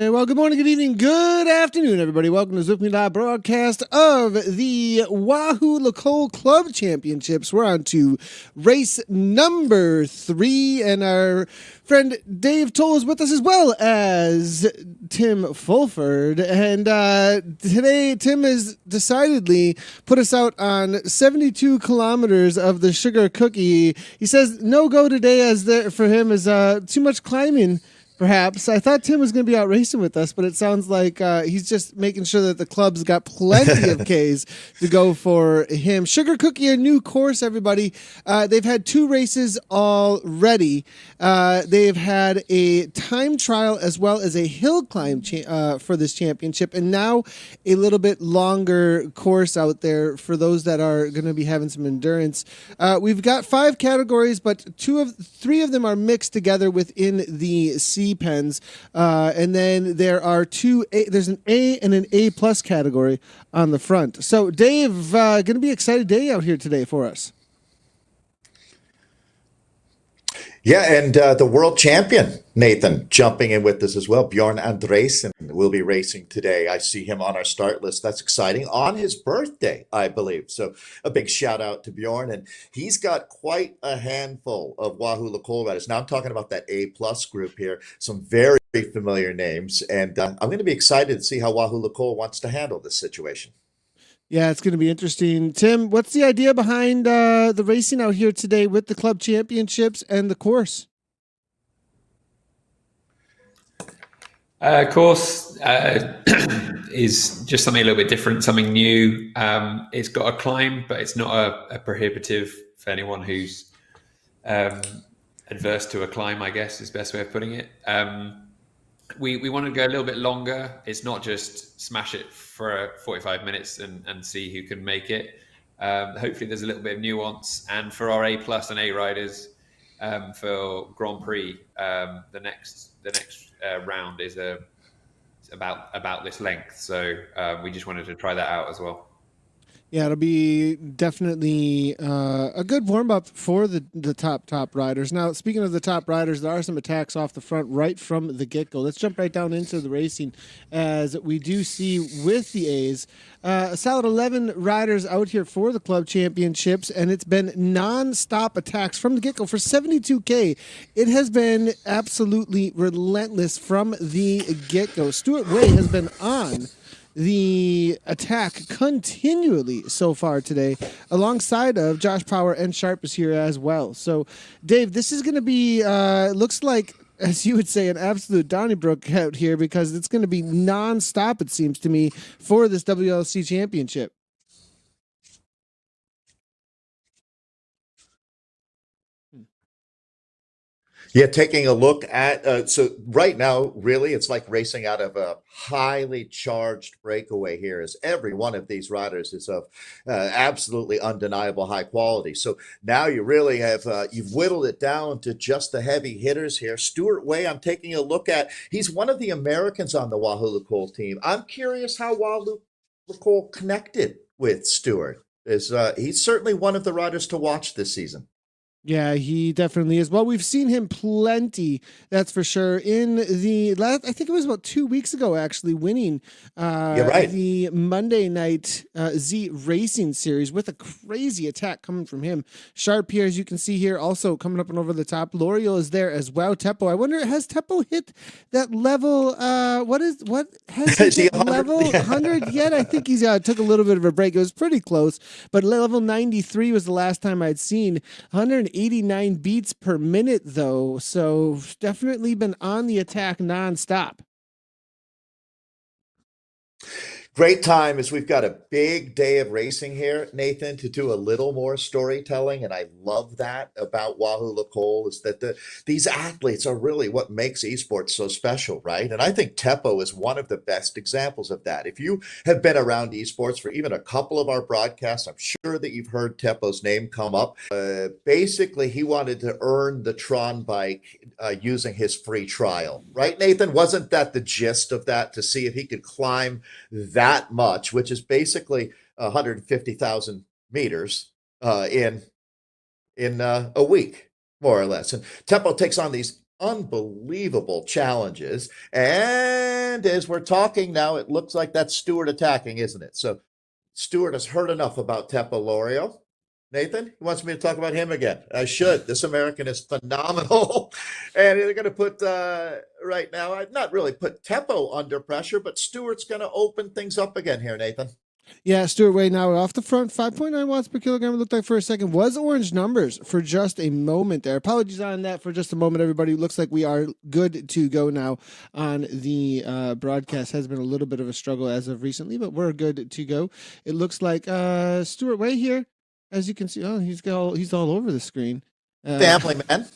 Well, good morning, good evening, good afternoon, everybody. Welcome to ZwiftPower Live broadcast of the Wahoo Le Col Club Championships. We're on to race number 3, and our friend Dave Toll is with us as well as Tim Fulford. And today, Tim has decidedly put us out on 72 kilometers of the sugar cookie. He says no go today as for him is too much climbing. Perhaps. I thought Tim was going to be out racing with us, but it sounds like he's just making sure that the club's got plenty of Ks to go for him. Sugar Cookie, a new course, everybody. They've had 2 races already. They've had a time trial as well as a hill climb for this championship, and now a little bit longer course out there for those that are going to be having some endurance. We've got 5 categories, but 3 of them are mixed together within the C pens, and then there are there's an A and an A plus category on the front. So Dave, going to be an exciting day out here today for us. Yeah, and the world champion, Nathan, jumping in with us as well. Bjorn Andresen will be racing today. I see him on our start list. That's exciting. On his birthday, I believe. So a big shout out to Bjorn. And he's got quite a handful of Wahoo Le Col riders. Now I'm talking about that A-plus group here. Some very familiar names. And I'm going to be excited to see how Wahoo Le Col wants to handle this situation. Yeah, it's going to be interesting. Tim, what's the idea behind the racing out here today with the club championships and the course? Course is just something a little bit different, something new. It's got a climb, but it's not a prohibitive for anyone who's adverse to a climb, I guess is the best way of putting it. We want to go a little bit longer. It's not just smash it for 45 minutes and see who can make it. Hopefully there's a little bit of nuance. And for our A plus and A riders, for Grand Prix, the next round is about this length. So we just wanted to try that out as well. Yeah, it'll be definitely a good warm up for the top riders. Now, speaking of the top riders, there are some attacks off the front right from the get go. Let's jump right down into the racing, as we do see with the A's a solid 11 riders out here for the club championships, and it's been non-stop attacks from the get go for 72K. It has been absolutely relentless from the get go. Stuart Way has been on the attack continually so far today, alongside of Josh Power, and Sharp is here as well. So, Dave, this is going to be, looks like, as you would say, an absolute Donnybrook out here, because it's going to be non-stop, it seems to me, for this WLC championship. Yeah, taking a look at so right now, really, it's like racing out of a highly charged breakaway here, as every one of these riders is of absolutely undeniable high quality. So now you really have you've whittled it down to just the heavy hitters here. Stuart Way, I'm taking a look at. He's one of the Americans on the Wahoo Le Col team. I'm curious how Wahoo Le Col connected with Stuart. He's certainly one of the riders to watch this season. Yeah, he definitely is. Well, we've seen him plenty, that's for sure. In the last, I think it was about 2 weeks ago, actually, winning the Monday night Z Racing Series with a crazy attack coming from him. Sharp here, as you can see here, also coming up and over the top. L'Oreal is there as well. Teppo, I wonder, has Teppo hit that level? What has he hit level 100 yet? I think he's took a little bit of a break. It was pretty close, but level 93 was the last time I'd seen. 189 beats per minute, though, so definitely been on the attack nonstop. Great time, as we've got a big day of racing here, Nathan, to do a little more storytelling. And I love that about Wahoo Le Col, is that these athletes are really what makes esports so special, right? And I think Teppo is one of the best examples of that. If you have been around esports for even a couple of our broadcasts, I'm sure that you've heard Teppo's name come up. Basically, he wanted to earn the Tron bike using his free trial, right, Nathan? Wasn't that the gist of that, to see if he could climb that much, which is basically 150,000 meters in a week, more or less. And Teppo takes on these unbelievable challenges. And as we're talking now, it looks like that's Stuart attacking, isn't it? So Stuart has heard enough about Teppo L'Oreal. Nathan, he wants me to talk about him again. I should. This American is phenomenal. And they're going to put, right now, I've not really put Teppo under pressure, but Stuart's going to open things up again here, Nathan. Yeah, Stuart Way now off the front, 5.9 watts per kilogram. It looked like for a second was orange numbers for just a moment there. Apologies on that for just a moment, everybody. It looks like we are good to go now on the broadcast. Has been a little bit of a struggle as of recently, but we're good to go. It looks like Stuart Way here, as you can see. Oh, he's all over the screen. Family man.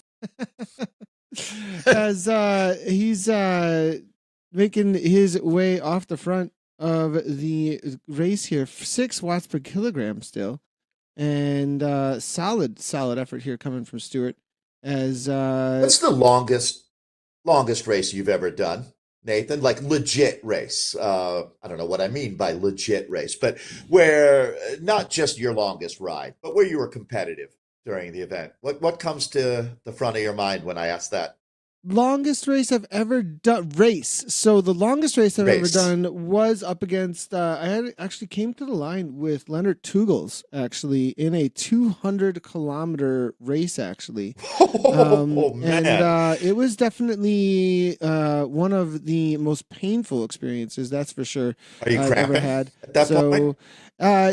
As he's making his way off the front of the race here, 6 watts per kilogram still, and solid effort here coming from Stuart. As what's the longest race you've ever done, Nathan? Like legit race. I don't know what I mean by legit race, but where not just your longest ride, but where you were competitive during the event. What comes to the front of your mind when I ask that? Longest race I've ever done. So the longest race I've ever done was up against. I actually came to the line with Leonard Tugels, actually, in a 200-kilometer race, actually. Man. And it was definitely one of the most painful experiences, that's for sure. Are you I've cramping ever had. at that point?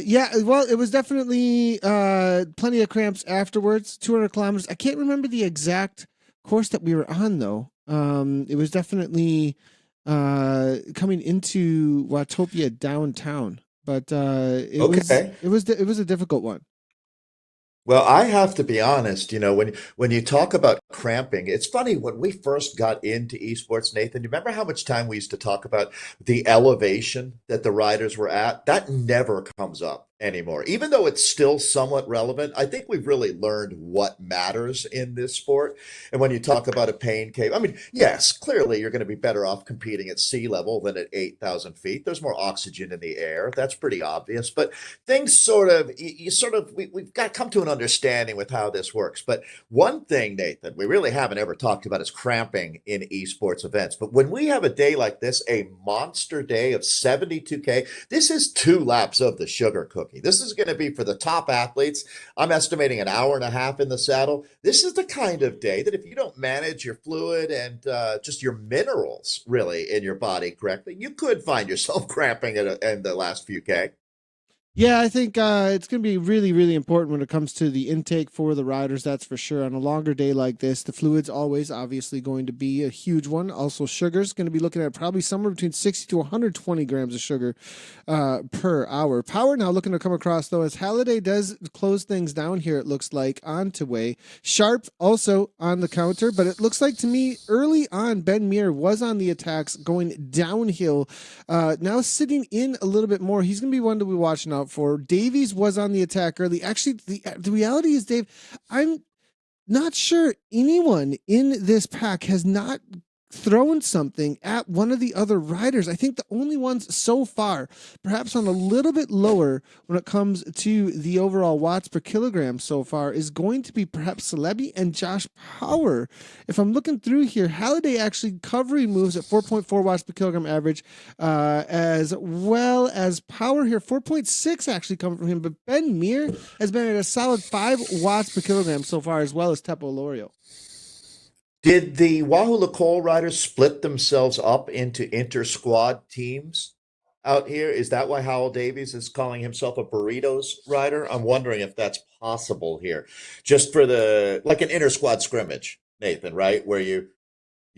Yeah, well, it was definitely plenty of cramps afterwards. 200 kilometers. I can't remember the exact course that we were on, though. It was definitely coming into Watopia downtown, but it was a difficult one. Well, I have to be honest, when you talk about cramping, it's funny, when we first got into esports, Nathan, you remember how much time we used to talk about the elevation that the riders were at? That never comes up anymore. Even though it's still somewhat relevant, I think we've really learned what matters in this sport. And when you talk about a pain cave, I mean, yes, clearly you're going to be better off competing at sea level than at 8,000 feet. There's more oxygen in the air. That's pretty obvious. But things sort of, we've got to come to an understanding with how this works. But one thing, Nathan, we really haven't ever talked about is cramping in esports events. But when we have a day like this, a monster day of 72K, this is 2 laps of the sugar cookie. This is going to be for the top athletes. I'm estimating an hour and a half in the saddle. This is the kind of day that if you don't manage your fluid and just your minerals really in your body correctly, you could find yourself cramping in the last few K. Yeah, I think it's going to be really, really important when it comes to the intake for the riders, that's for sure. On a longer day like this, the fluid's always obviously going to be a huge one. Also, sugar's going to be looking at probably somewhere between 60 to 120 grams of sugar per hour. Power now looking to come across, though, as Halliday does close things down here, it looks like, on to way. Sharp also on the counter, but it looks like to me early on, Ben Muir was on the attacks going downhill. Now sitting in a little bit more. He's going to be one to be watching out for. Davies was on the attack early. Actually, the reality is, Dave, I'm not sure anyone in this pack has not thrown something at one of the other riders. I think the only ones so far, perhaps on a little bit lower when it comes to the overall watts per kilogram so far, is going to be perhaps Celebi and Josh Power. If I'm looking through here, Halliday actually covering moves at 4.4 watts per kilogram average, as well as Power here, 4.6 actually coming from him, but Ben Muir has been at a solid 5 watts per kilogram so far, as well as Teppo Lorio. Did the Wahoo Le Col riders split themselves up into inter-squad teams out here? Is that why Howell Davies is calling himself a burritos rider? I'm wondering if that's possible here. Just for like an inter-squad scrimmage, Nathan, right? Where you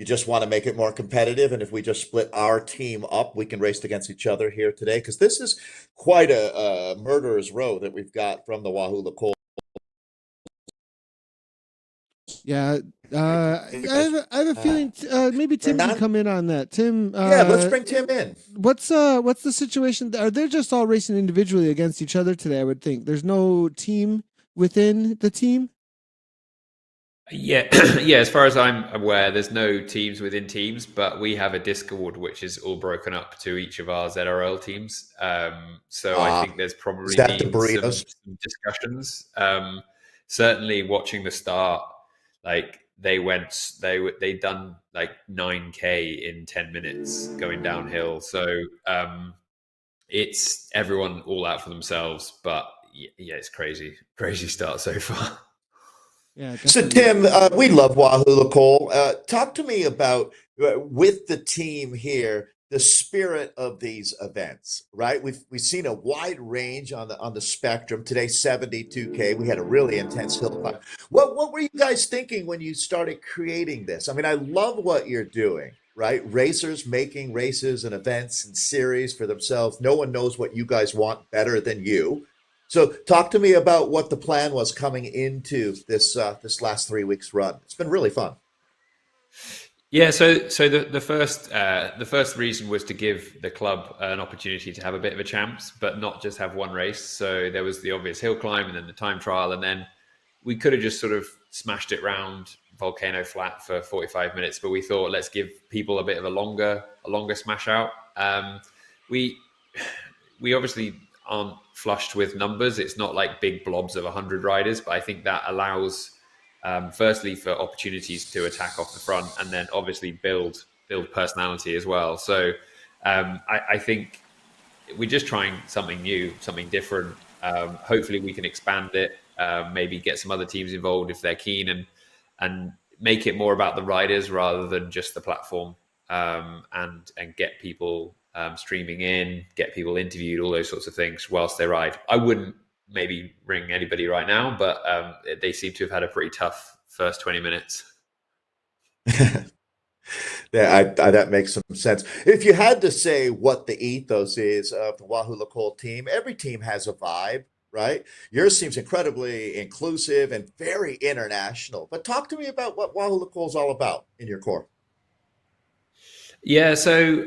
just want to make it more competitive. And if we just split our team up, we can race against each other here today. Because this is quite a murderer's row that we've got from the Wahoo Le Col. Yeah, I have a feeling maybe Tim can come in on that. Tim, yeah, let's bring Tim in. What's the situation? Are they just all racing individually against each other today? I would think there's no team within the team. Yeah, yeah. As far as I'm aware, there's no teams within teams, but we have a Discord which is all broken up to each of our ZRL teams. So I think there's probably been some discussions. Certainly, watching the start, like they done like 9K in 10 minutes going downhill. So it's everyone all out for themselves. But yeah, it's crazy start so far. Yeah. So Tim, we love Wahoo Le Col. Talk to me about with the team here, the spirit of these events, right? We've seen a wide range on the spectrum today. 72K. We had a really intense hill climb. What were you guys thinking when you started creating this? I mean, I love what you're doing, right? Racers making races and events and series for themselves. No one knows what you guys want better than you. So talk to me about what the plan was coming into this last 3 weeks run. It's been really fun. Yeah, so the first reason was to give the club an opportunity to have a bit of a chance, but not just have one race. So there was the obvious hill climb and then the time trial, and then we could have just sort of smashed it round Volcano Flat for 45 minutes, but we thought let's give people a bit of a longer smash out. We obviously aren't flushed with numbers. It's not like big blobs of 100 riders, but I think that allows firstly for opportunities to attack off the front, and then obviously build personality as well. So I think we're just trying something new, something different. Hopefully we can expand it, maybe get some other teams involved if they're keen, and make it more about the riders rather than just the platform, and get people streaming in, get people interviewed, all those sorts of things whilst they ride. I wouldn't maybe ring anybody right now, but they seem to have had a pretty tough first 20 minutes. Yeah, that makes some sense. If you had to say what the ethos is of the Wahoo Le Col team, every team has a vibe, right? Yours seems incredibly inclusive and very international. But talk to me about what Wahoo Le Col is all about in your core. Yeah, so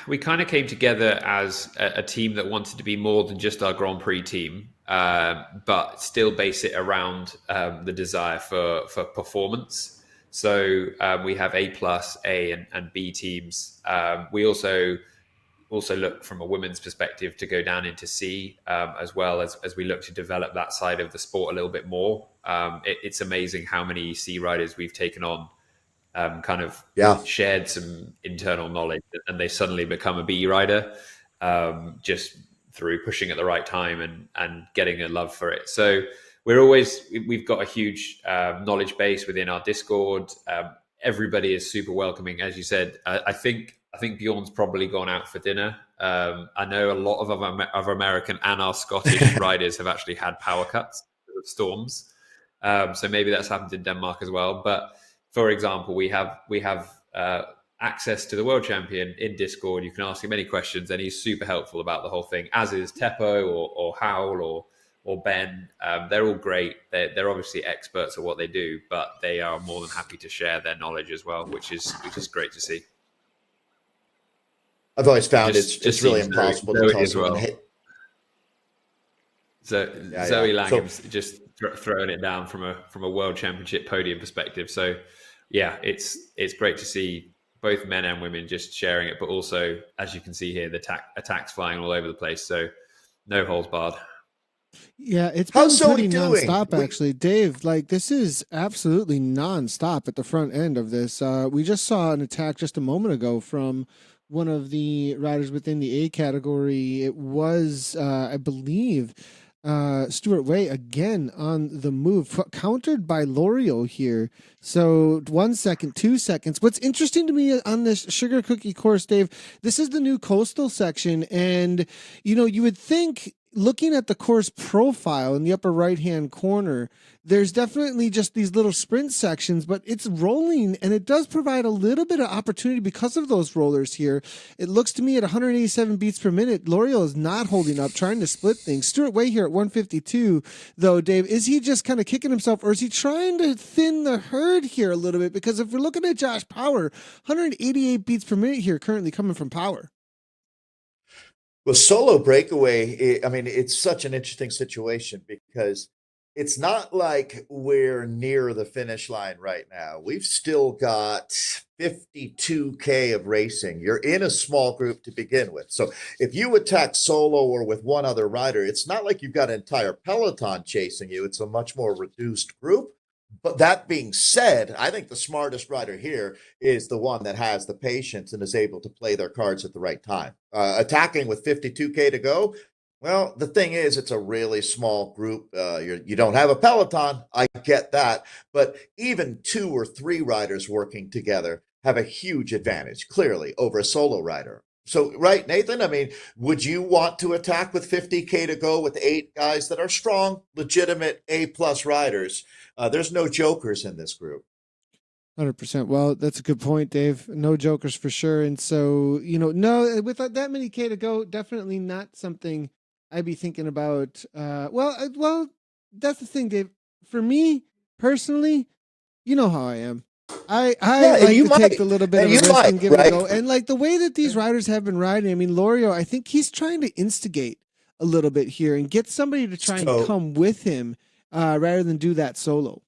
we kind of came together as a team that wanted to be more than just our Grand Prix team, but still base it around the desire for performance. So we have A plus, A and B teams. We also look from a women's perspective to go down into C, as well as we look to develop that side of the sport a little bit more. It's amazing how many C riders we've taken on, kind of shared some internal knowledge, and they suddenly become a B rider, just through pushing at the right time and getting a love for it. So we've got a huge knowledge base within our Discord. Everybody is super welcoming, as you said. I think Bjorn's probably gone out for dinner. I know a lot of our American and our Scottish riders have actually had power cuts of storms. So maybe that's happened in Denmark as well. But for example, we have access to the world champion in Discord. You can ask him any questions, and he's super helpful about the whole thing, as is Teppo or Howl or Ben. They're all great. They're obviously experts at what they do, but they are more than happy to share their knowledge as well, which is great to see. I've always found it's really impossible to tell someone. Well. Zoe Langham's just throwing it down from a world championship podium perspective. So yeah, it's great to see both men and women just sharing it, but also, as you can see here, the attacks flying all over the place. So no holds barred. Yeah, it's been pretty nonstop, actually. Dave, like, this is absolutely nonstop at the front end of this. We just saw an attack just a moment ago from one of the riders within the A category. It was, I believe, Stuart Way again on the move, countered by L'Oreal here. So 1 second, 2 seconds. What's interesting to me on this sugar cookie course, Dave, this is the new coastal section. And, you know, you would think, looking at the course profile in the upper right-hand corner, there's definitely just these little sprint sections, but it's rolling, and it does provide a little bit of opportunity because of those rollers here. It looks to me at 187 beats per minute, L'Oreal is not holding up, trying to split things. Stuart Way here at 152, though, Dave, is he just kind of kicking himself, or is he trying to thin the herd here a little bit? Because if we're looking at Josh Power, 188 beats per minute here currently coming from Power. Well, solo breakaway, it's such an interesting situation because it's not like we're near the finish line right now. We've still got 52K of racing. You're in a small group to begin with. So if you attack solo or with one other rider, it's not like you've got an entire peloton chasing you. It's a much more reduced group. But that being said, I think the smartest rider here is the one that has the patience and is able to play their cards at the right time. Attacking with 52K to go, well, the thing is, it's a really small group. You don't have a peloton. I get that. But even 2 or 3 riders working together have a huge advantage, clearly, over a solo rider. So, right, Nathan, I mean, would you want to attack with 50K to go with 8 guys that are strong, legitimate A-plus riders? There's no jokers in this group. 100%. Well, that's a good point, Dave. No jokers for sure. And so, you know, no, with that many K to go, definitely not something I'd be thinking about. Well, that's the thing, Dave. For me, personally, you know how I am. I like to take a little bit of a risk and give it a go. And like the way that these riders have been riding, I mean, L'Oreal, I think he's trying to instigate a little bit here and get somebody to try and come with him rather than do that solo.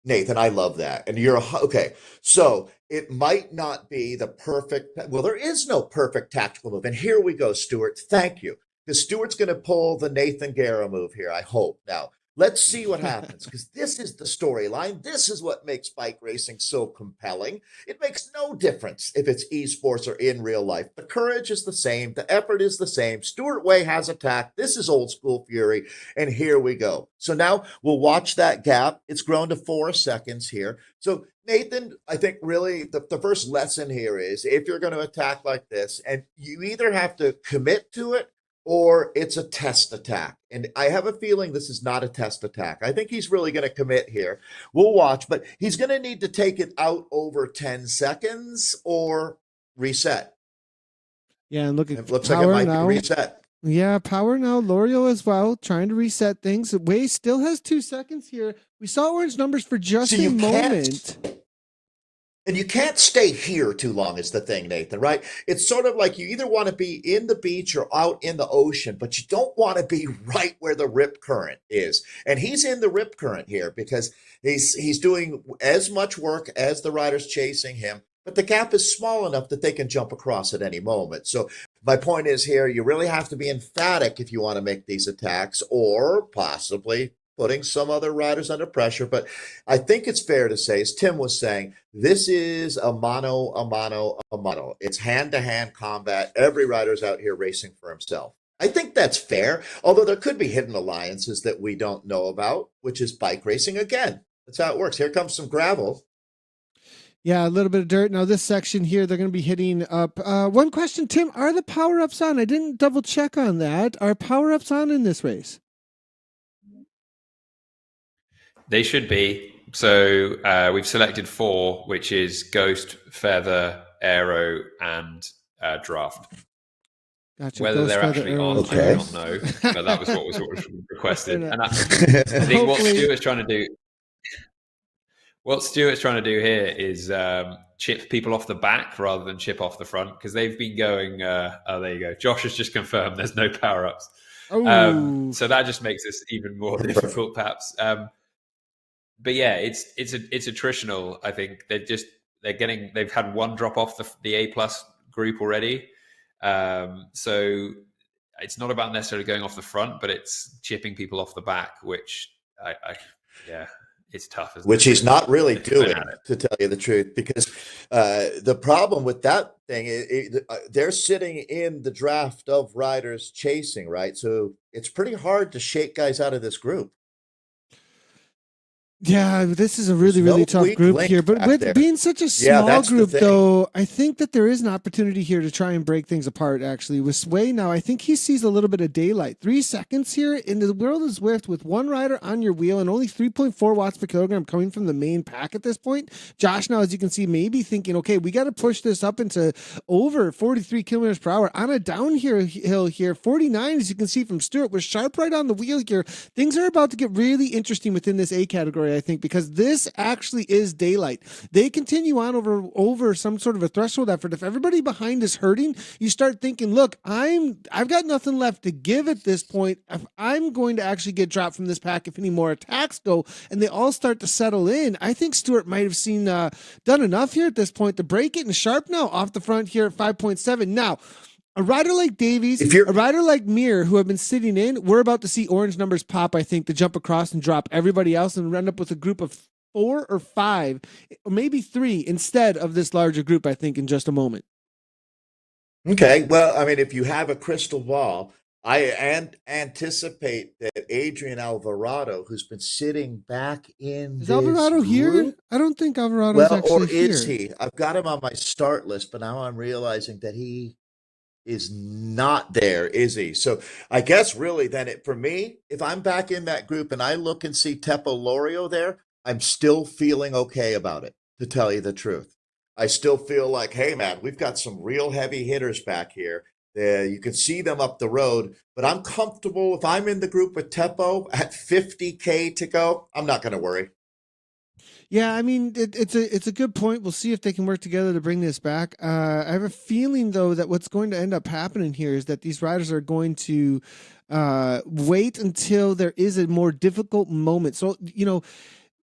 Nathan, I love that. And okay. So it might not be the perfect, well, there is no perfect tactical move. And here we go, Stuart. Thank you. Because Stuart's going to pull the Nathan Guerra move here, I hope. Now, let's see what happens, because this is the storyline. This is what makes bike racing so compelling. It makes no difference if it's esports or in real life. The courage is the same. The effort is the same. Stuart Way has attacked. This is old school fury. And here we go. So now we'll watch that gap. It's grown to 4 seconds here. So Nathan, I think really the first lesson here is if you're going to attack like this, and you either have to commit to it or it's a test attack. And I have a feeling this is not a test attack. I think he's really going to commit here. We'll watch, but he's going to need to take it out over 10 seconds or reset. Yeah, and it looks like it might be reset. Yeah, Power now, L'Oreal as well, trying to reset things. Way still has 2 seconds here. We saw orange numbers for just a moment. And you can't stay here too long is the thing, Nathan, right? It's sort of like you either want to be in the beach or out in the ocean, but you don't want to be right where the rip current is. And he's in the rip current here because he's doing as much work as the riders chasing him, but the gap is small enough that they can jump across at any moment. So my point is here, you really have to be emphatic if you want to make these attacks, or possibly putting some other riders under pressure. But I think it's fair to say, as Tim was saying, this is a mano a mano a mano. It's hand-to-hand combat. Every rider's out here racing for himself. I think that's fair, although there could be hidden alliances that we don't know about, which is bike racing again. That's how it works. Here comes some gravel. Yeah, a little bit of dirt. Now this section here, they're going to be hitting up. One question, Tim, are the power-ups on? I didn't double check on that. Are power-ups on in this race? They should be. So we've selected 4, which is Ghost, Feather, Aero, and Draft. Gotcha. Whether Ghost, they're Feather, actually Aero, on, and I do not know. But that was what was requested. And I think what Stuart's trying to do here is chip people off the back rather than chip off the front, because they've been going. Oh, there you go. Josh has just confirmed there's no power ups. So that just makes this even more difficult, perhaps. But yeah, it's attritional. I think they've had one drop off the A+ group already. So it's not about necessarily going off the front, but it's chipping people off the back, which it's tough. Which he's not really doing, to tell you the truth, because the problem with that thing is they're sitting in the draft of riders chasing, right? So it's pretty hard to shake guys out of this group. Yeah, this is a really tough group here. But with being such a small group, though, I think that there is an opportunity here to try and break things apart, actually. With Sway now, I think he sees a little bit of daylight. 3 seconds here in the world of Zwift with one rider on your wheel and only 3.4 watts per kilogram coming from the main pack at this point. Josh now, as you can see, maybe thinking, okay, we got to push this up into over 43 kilometers per hour on a downhill here. 49, as you can see from Stuart, was sharp right on the wheel here. Things are about to get really interesting within this A category, I think, because this actually is daylight. They continue on over some sort of a threshold effort. If everybody behind is hurting, you start thinking, look, I've got nothing left to give at this point. If I'm going to actually get dropped from this pack if any more attacks go, and they all start to settle in, I think Stuart might have done enough here at this point to break it. And Sharp now off the front here at 5.7. Now, a rider like Davies, a rider like Mir, who have been sitting in, we're about to see orange numbers pop, I think, to jump across and drop everybody else and end up with a group of 4 or 5, or maybe 3 instead of this larger group, I think, in just a moment. Okay, well, I mean, if you have a crystal ball, I anticipate that Adrian Alvarado, who's been sitting back in Is Alvarado here? I don't think Alvarado's actually here. Or is he? I've got him on my start list, but now I'm realizing that he is not there, is he? So I guess really then for me, if I'm back in that group and I look and see Teppo Lorio there, I'm still feeling okay about it, to tell you the truth. I still feel like, hey man, we've got some real heavy hitters back here. You can see them up the road, but I'm comfortable if I'm in the group with Teppo at 50K to go. I'm not going to worry. Yeah, I mean, it's a good point. We'll see if they can work together to bring this back. I have a feeling, though, that what's going to end up happening here is that these riders are going to wait until there is a more difficult moment. So,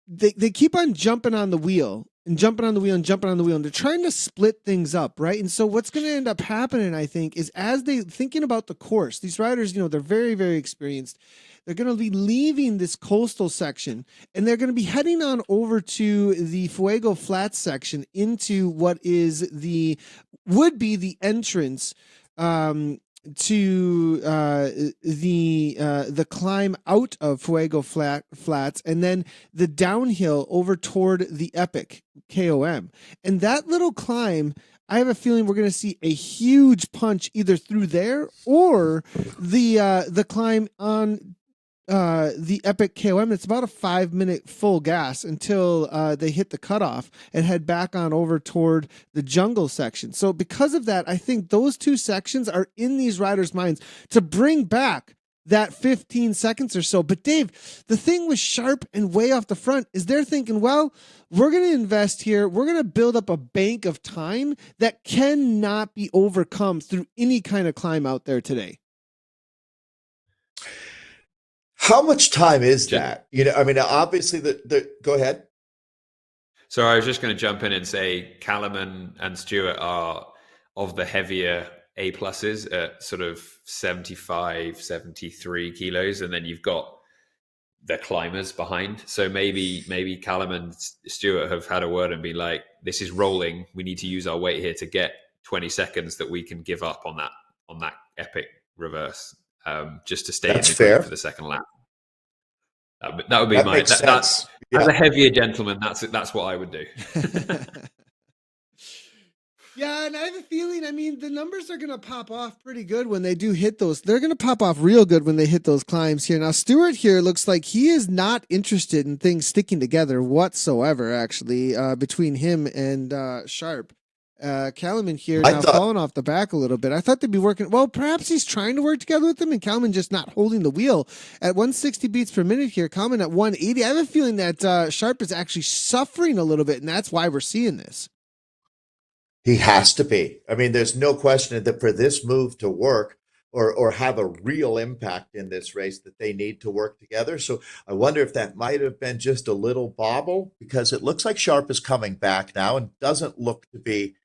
they keep on jumping on the wheel and jumping on the wheel and jumping on the wheel, and they're trying to split things up, right? And so what's going to end up happening, I think, is as they thinking about the course, these riders, they're very, very experienced. They're going to be leaving this coastal section, and they're going to be heading on over to the Fuego Flats section into what would be the entrance to the climb out of Fuego Flats, and then the downhill over toward the Epic KOM. And that little climb, I have a feeling we're going to see a huge punch either through there or the climb on the Epic KOM. It's about a 5-minute full gas until they hit the cutoff and head back on over toward the jungle section. So because of that, I think those 2 sections are in these riders' minds to bring back that 15 seconds or so. But Dave, the thing with Sharp and way off the front is they're thinking, well, we're going to invest here. We're going to build up a bank of time that cannot be overcome through any kind of climb out there today. How much time is that? I mean, obviously go ahead. So I was just going to jump in and say Callum and Stuart are of the heavier A pluses at sort of 75, 73 kilos. And then you've got the climbers behind. So maybe Callum and Stuart have had a word and been like, this is rolling. We need to use our weight here to get 20 seconds that we can give up on that epic reverse, just to stay in the group for the second lap. That would be my sense. As a heavier gentleman, that's what I would do. Yeah, and I have a feeling, I mean, the numbers are going to pop off pretty good when they do hit those. They're going to pop off real good when they hit those climbs here. Now, Stuart here looks like he is not interested in things sticking together whatsoever, actually, between him and Sharp. Callum here now falling off the back a little bit. I thought they'd be working. Well, perhaps he's trying to work together with them, and Callum just not holding the wheel at 160 beats per minute here. Callum at 180. I have a feeling that Sharp is actually suffering a little bit, and that's why we're seeing this. He has to be. I mean, there's no question that for this move to work or have a real impact in this race, that they need to work together. So I wonder if that might have been just a little bobble, because it looks like Sharp is coming back now and doesn't look to be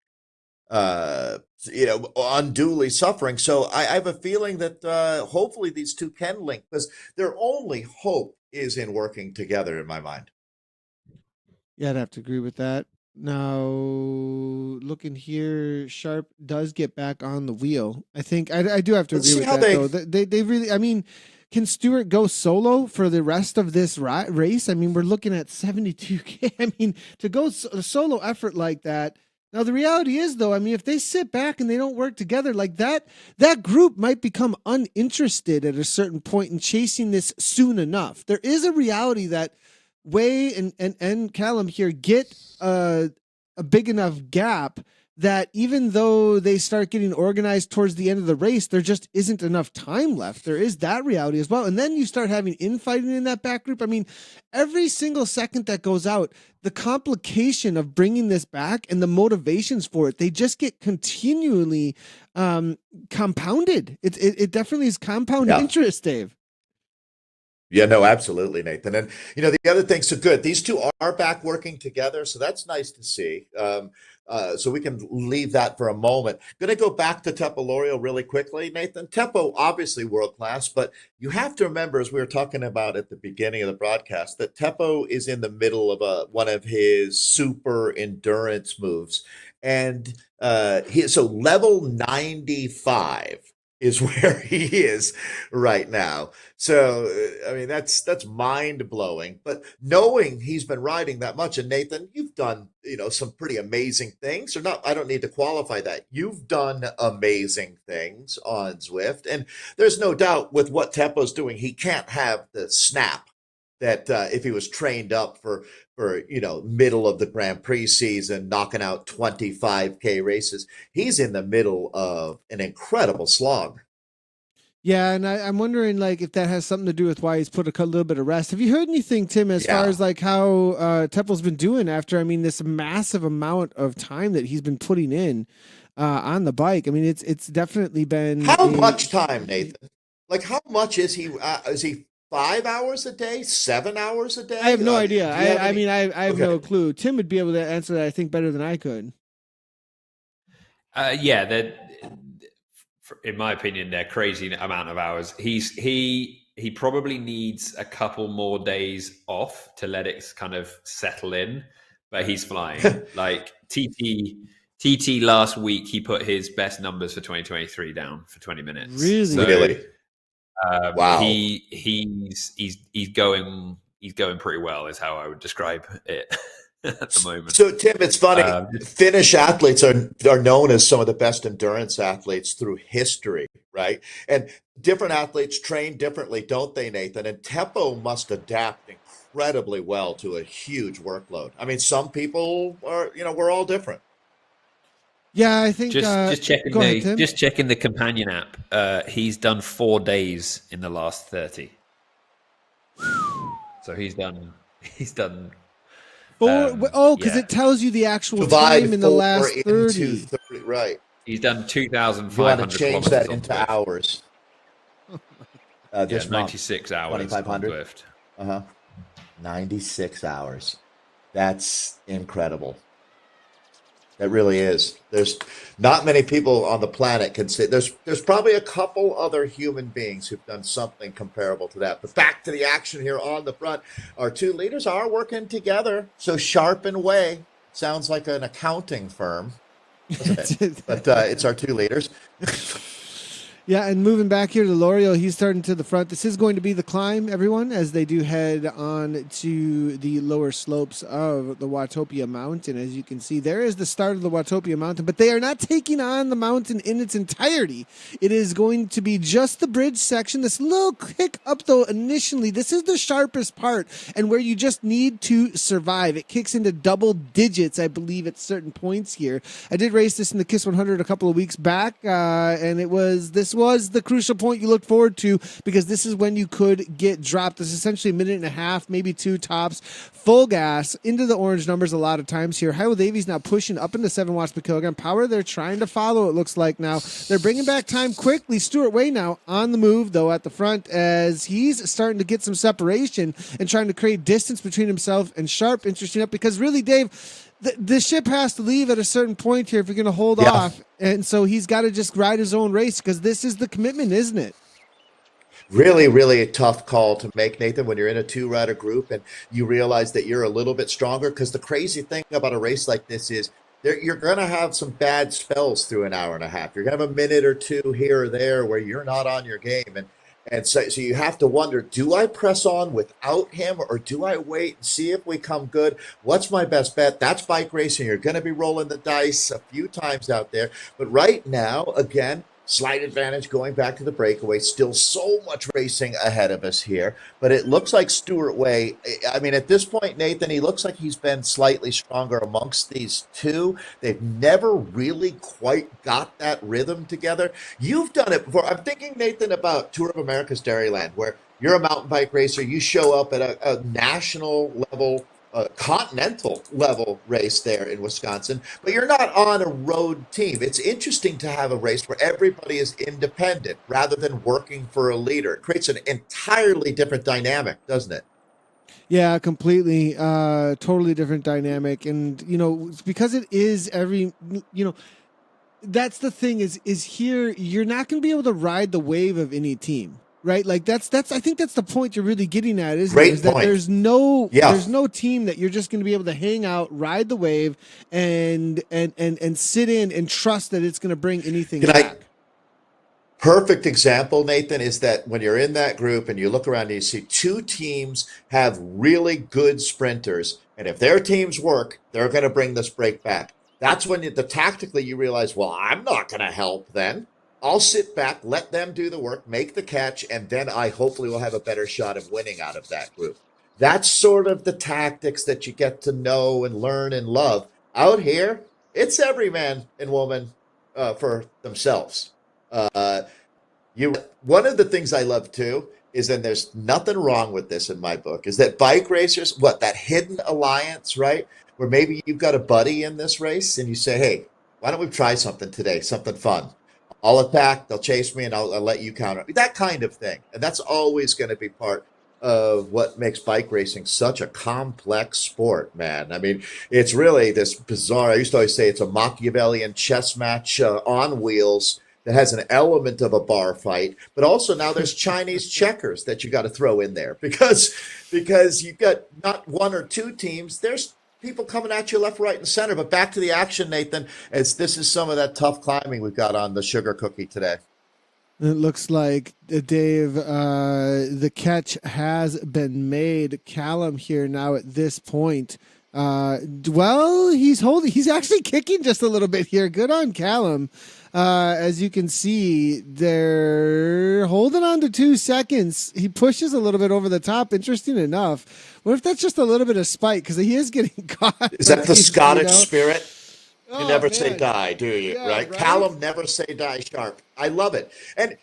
unduly suffering. So I have a feeling that hopefully these two can link, because their only hope is in working together, in my mind. Yeah, I'd have to agree with that. Now, looking here, Sharp does get back on the wheel. I think I do have to agree with that, though. They really, I mean, can Stuart go solo for the rest of this race? I mean, we're looking at 72K. I mean, to go a solo effort like that. Now, the reality is, though, I mean, if they sit back and they don't work together like that, that group might become uninterested at a certain point in chasing this soon enough. There is a reality that Way and Callum here get a big enough gap that even though they start getting organized towards the end of the race, there just isn't enough time left. There is that reality as well. And then you start having infighting in that back group. I mean, every single second that goes out, the complication of bringing this back and the motivations for it, they just get continually compounded. It definitely is compound interest, Dave. Yeah, no, absolutely, Nathan. And, the other thing, so good, these two are back working together, so that's nice to see. So we can leave that for a moment. Going to go back to Teppo Lorio really quickly, Nathan. Teppo, obviously world-class, but you have to remember, as we were talking about at the beginning of the broadcast, that Teppo is in the middle of one of his super endurance moves. And so level 95 is where he is right now. So, I mean, that's mind-blowing. But knowing he's been riding that much, and Nathan, you've done, some pretty amazing things. Or not, I don't need to qualify that. You've done amazing things on Zwift. And there's no doubt with what Teppo's doing, he can't have the snap that if he was trained up for middle of the Grand Prix season, knocking out 25K races. He's in the middle of an incredible slog. Yeah, and I'm wondering, like, if that has something to do with why he's put a little bit of rest. Have you heard anything, Tim, as far as like how Teppo's been doing after, I mean, this massive amount of time that he's been putting in on the bike? I mean, it's definitely been much time, Nathan? Like, how much is he? Is he 5 hours a day, 7 hours a day? I have no idea. I mean, I have no clue. Tim would be able to answer that, I think, better than I could. In my opinion, they're crazy amount of hours. He probably needs a couple more days off to let it kind of settle in, but he's flying. Like TT last week, he put his best numbers for 2023 down for 20 minutes. Really? So, really? Wow. He's going pretty well, is how I would describe it at the moment. So Tim, it's funny. Finnish athletes are known as some of the best endurance athletes through history, right? And different athletes train differently, don't they, Nathan? And Teppo must adapt incredibly well to a huge workload. I mean, some people are, we're all different. Yeah, I think Just checking go ahead, Tim. just checking the companion app. He's done 4 days in the last 30. So he's done. Because it tells you the actual time in the last 30. Right. He's done You want 2,500 to change kilometers that on into Zwift. hours. This month, 96 hours on 2,500. Zwift. 96 hours. That's incredible. That really is. There's not many people on the planet can say there's probably a couple other human beings who've done something comparable to that. But back to the action here on the front. Our two leaders are working together. So Sharp and Way sounds like an accounting firm, doesn't it? But it's our two leaders. Yeah, and moving back here to L'Oreal, he's starting to the front. This is going to be the climb, everyone, as they do head on to the lower slopes of the Watopia Mountain. As you can see, there is the start of the Watopia Mountain, but they are not taking on the mountain in its entirety. It is going to be just the bridge section. This little kick up, though, initially, this is the sharpest part and where you just need to survive. It kicks into double digits, I believe, at certain points here. I did race this in the KISS 100 a couple of weeks back, and this was the crucial point you looked forward to, because this is when you could get dropped. This is essentially a minute and a half, maybe 2 tops, full gas into the orange numbers a lot of times here. Wahoo Le's now pushing up into 7 watts per kilogram. Power, they're trying to follow, it looks like now. They're bringing back time quickly. Stuart Way now on the move, though, at the front, as he's starting to get some separation and trying to create distance between himself and Sharp. Interesting up, because really, Dave, the ship has to leave at a certain point here if you're going to hold off. And so he's got to just ride his own race, because this is the commitment, isn't it? Really, really a tough call to make, Nathan, when you're in a 2-rider group and you realize that you're a little bit stronger. Because the crazy thing about a race like this is you're going to have some bad spells through an hour and a half. You're going to have a minute or two here or there where you're not on your game. And so you have to wonder, do I press on without him, or do I wait and see if we come good? What's my best bet? That's bike racing. You're going to be rolling the dice a few times out there. But right now, again, slight advantage going back to the breakaway. Still so much racing ahead of us here. But it looks like Stuart Way, I mean, at this point, Nathan, he looks like he's been slightly stronger amongst these two. They've never really quite got that rhythm together. You've done it before. I'm thinking, Nathan, about Tour of America's Dairyland, where you're a mountain bike racer. You show up at a national level, continental level race there in Wisconsin, but you're not on a road team. It's interesting to have a race where everybody is independent rather than working for a leader. It creates an entirely different dynamic, doesn't it? Yeah, completely. Totally different dynamic. And, because it is that's the thing is here, you're not going to be able to ride the wave of any team. Right, like that's. I think that's the point you're really getting at, is that there's no team that you're just going to be able to hang out, ride the wave, and sit in and trust that it's going to bring anything back. Perfect example, Nathan, is that when you're in that group and you look around and you see 2 teams have really good sprinters, and if their teams work, they're going to bring this break back. That's when tactically you realize, well, I'm not going to help then. I'll sit back, let them do the work, make the catch, and then I hopefully will have a better shot of winning out of that group. That's sort of the tactics that you get to know and learn and love. Out here, it's every man and woman for themselves. One of the things I love too is, and there's nothing wrong with this in my book, is that bike racers, that hidden alliance, right? Where maybe you've got a buddy in this race and you say, hey, why don't we try something today, something fun? I'll attack, they'll chase me, and I'll let you counter. That kind of thing. And that's always going to be part of what makes bike racing such a complex sport, man. I mean, it's really this bizarre, I used to always say it's a Machiavellian chess match on wheels that has an element of a bar fight, but also now there's Chinese checkers that you got to throw in there because you've got not 1 or 2 teams, there's people coming at you left, right, and center. But back to the action, Nathan, as this is some of that tough climbing we've got on the sugar cookie today. It looks like, Dave, the catch has been made. Callum here now at this point. He's actually kicking just a little bit here. Good on Callum. As you can see, they're holding on to 2 seconds. He pushes a little bit over the top. Interesting enough. What if that's just a little bit of spite? Because he is getting caught. Is that the Scottish spirit? You Oh never say man. die, do you? Yeah, Right? right? Callum never say die sharp. I love it. And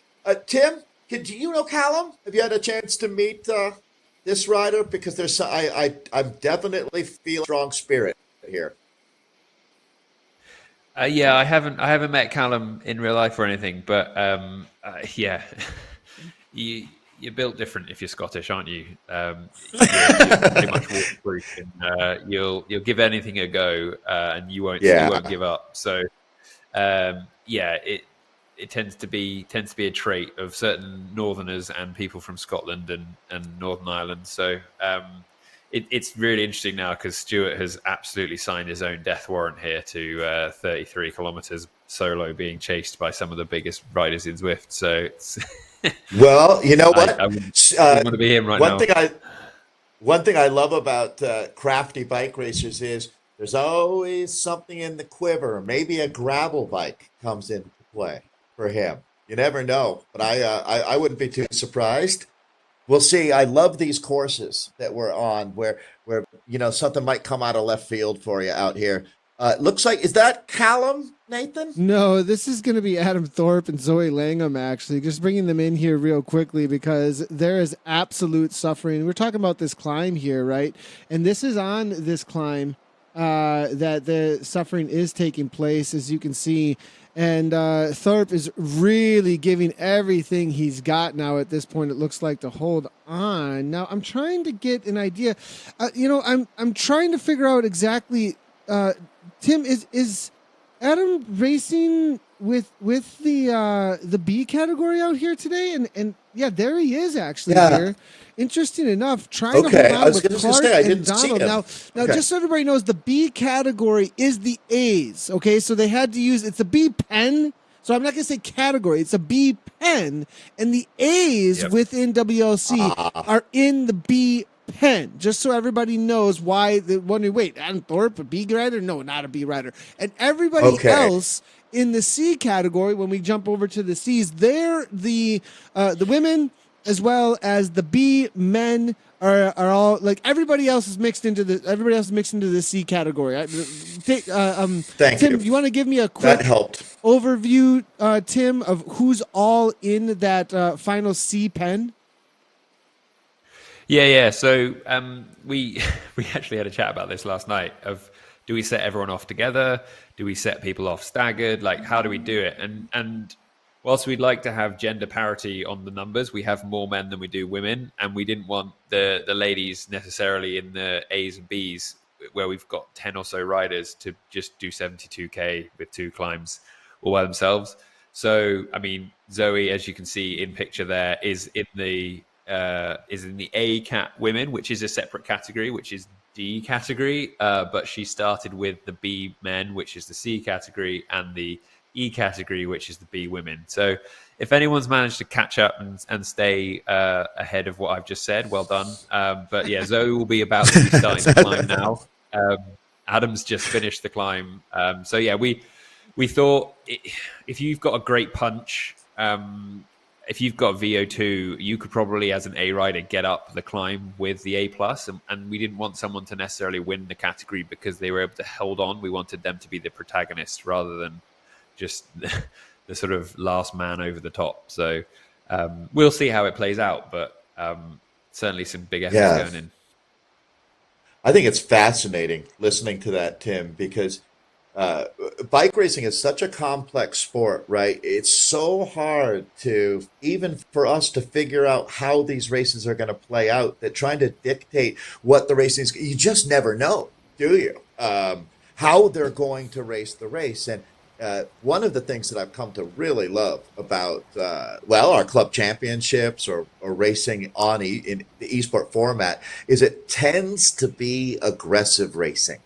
Tim, do you know Callum? Have you had a chance to meet this rider? Because I'm definitely feeling strong spirit here. Yeah, I haven't met Callum in real life or anything, but yeah, you're built different if you're Scottish, aren't you? You're pretty much waterproof, and you'll give anything a go, and you Yeah. won't give up. So yeah, it tends to be a trait of certain Northerners and people from Scotland and Northern Ireland. So it's really interesting now because Stuart has absolutely signed his own death warrant here to 33 kilometers solo, being chased by some of the biggest riders in Zwift. So it's Well, you know I what? wouldn't want to be him right One now. thing I love about crafty bike racers is there's always something in the quiver. Maybe a gravel bike comes into play for him. You never know, but I wouldn't be too surprised. We'll see. I love these courses that we're on where something might come out of left field for you out here. Looks like, is that Callum, Nathan? No, this is going to be Adam Thorpe and Zoe Langham, actually. Just bringing them in here real quickly because there is absolute suffering. We're talking about this climb here, right? And this is on this climb that the suffering is taking place, as you can see. And Thorpe is really giving everything he's got now at this point, it looks like, to hold on. Now, I'm trying to get an idea. I'm trying to figure out exactly... Tim, is Adam racing with the B category out here today? And yeah, there he is actually here. Interesting enough, trying to hold on with Clark and Donald. Now, just so everybody knows, the B category is the A's. Okay, so they had to use, it's a B pen. So I'm not going to say category. It's a B pen, and the A's within WLC are in the B pen, just so everybody knows why they're wondering, wait, Adam Thorpe, a B rider? No, not a B rider. And everybody else in the C category, when we jump over to the C's, they're the women as well as the B men are all, like, everybody else is mixed into the C category. Thank Tim, you. you want to give me a quick That helped. overview, Tim, of who's all in that final C pen? Yeah. So we actually had a chat about this last night. Of, do we set everyone off together? Do we set people off staggered? Like, how do we do it? And whilst we'd like to have gender parity on the numbers, we have more men than we do women, and we didn't want the ladies necessarily in the A's and B's, where we've got 10 or so riders, to just do 72k with 2 climbs all by themselves. So, I mean, Zoe, as you can see in picture there, is in the A cat women, which is a separate category, which is D category, but she started with the B men, which is the C category, and the E category, which is the B women. So if anyone's managed to catch up and stay ahead of what I've just said, well done. But yeah, Zoe will be about to be starting the climb now. Adam's just finished the climb. So yeah, we thought, if you've got a great punch, if you've got VO2, you could probably, as an A rider, get up the climb with the A+, and we didn't want someone to necessarily win the category because they were able to hold on. We wanted them to be the protagonist rather than just the sort of last man over the top. So we'll see how it plays out, but certainly some big efforts going in. I think it's fascinating listening to that, Tim, because bike racing is such a complex sport, right? It's so hard to, even for us to figure out how these races are going to play out, that trying to dictate what the racing is, you just never know, do you? How they're going to race the race. And one of the things that I've come to really love about, our club championships or racing in the esport format is it tends to be aggressive racing.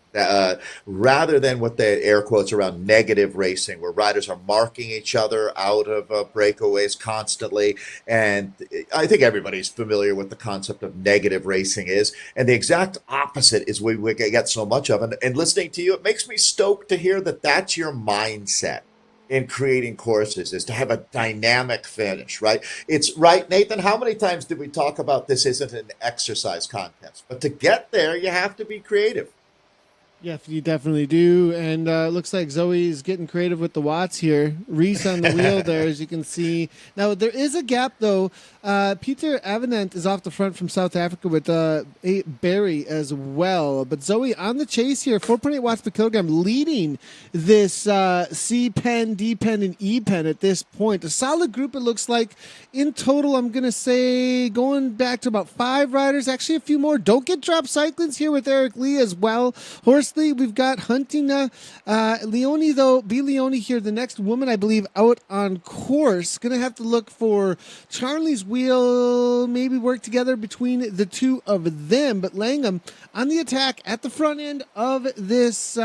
Rather than what the air quotes around negative racing, where riders are marking each other out of breakaways constantly. And I think everybody's familiar with the concept of negative racing is. And the exact opposite is we get so much of. And listening to you, it makes me stoked to hear that that's your mindset in creating courses, is to have a dynamic finish, right? It's right, Nathan. How many times did we talk about this isn't an exercise contest? But to get there, you have to be creative. Yeah, you definitely do. And looks like Zoe's getting creative with the watts here. Reese on the wheel there, as you can see. Now, there is a gap, though. Peter Avenant is off the front from South Africa with a Barry as well. But Zoe on the chase here, 4.8 watts per kilogram, leading this C-pen, D-pen, and E-pen at this point. A solid group, it looks like. In total, I'm going to say going back to about 5 riders, actually a few more. Don't get drop cyclings here with Eric Lee as well. Horsley, we've got Hunting, Leone, though, B. Leone here, the next woman, I believe, out on course. Going to have to look for Charlie's wheel, maybe work together between the two of them. But Langham on the attack at the front end of this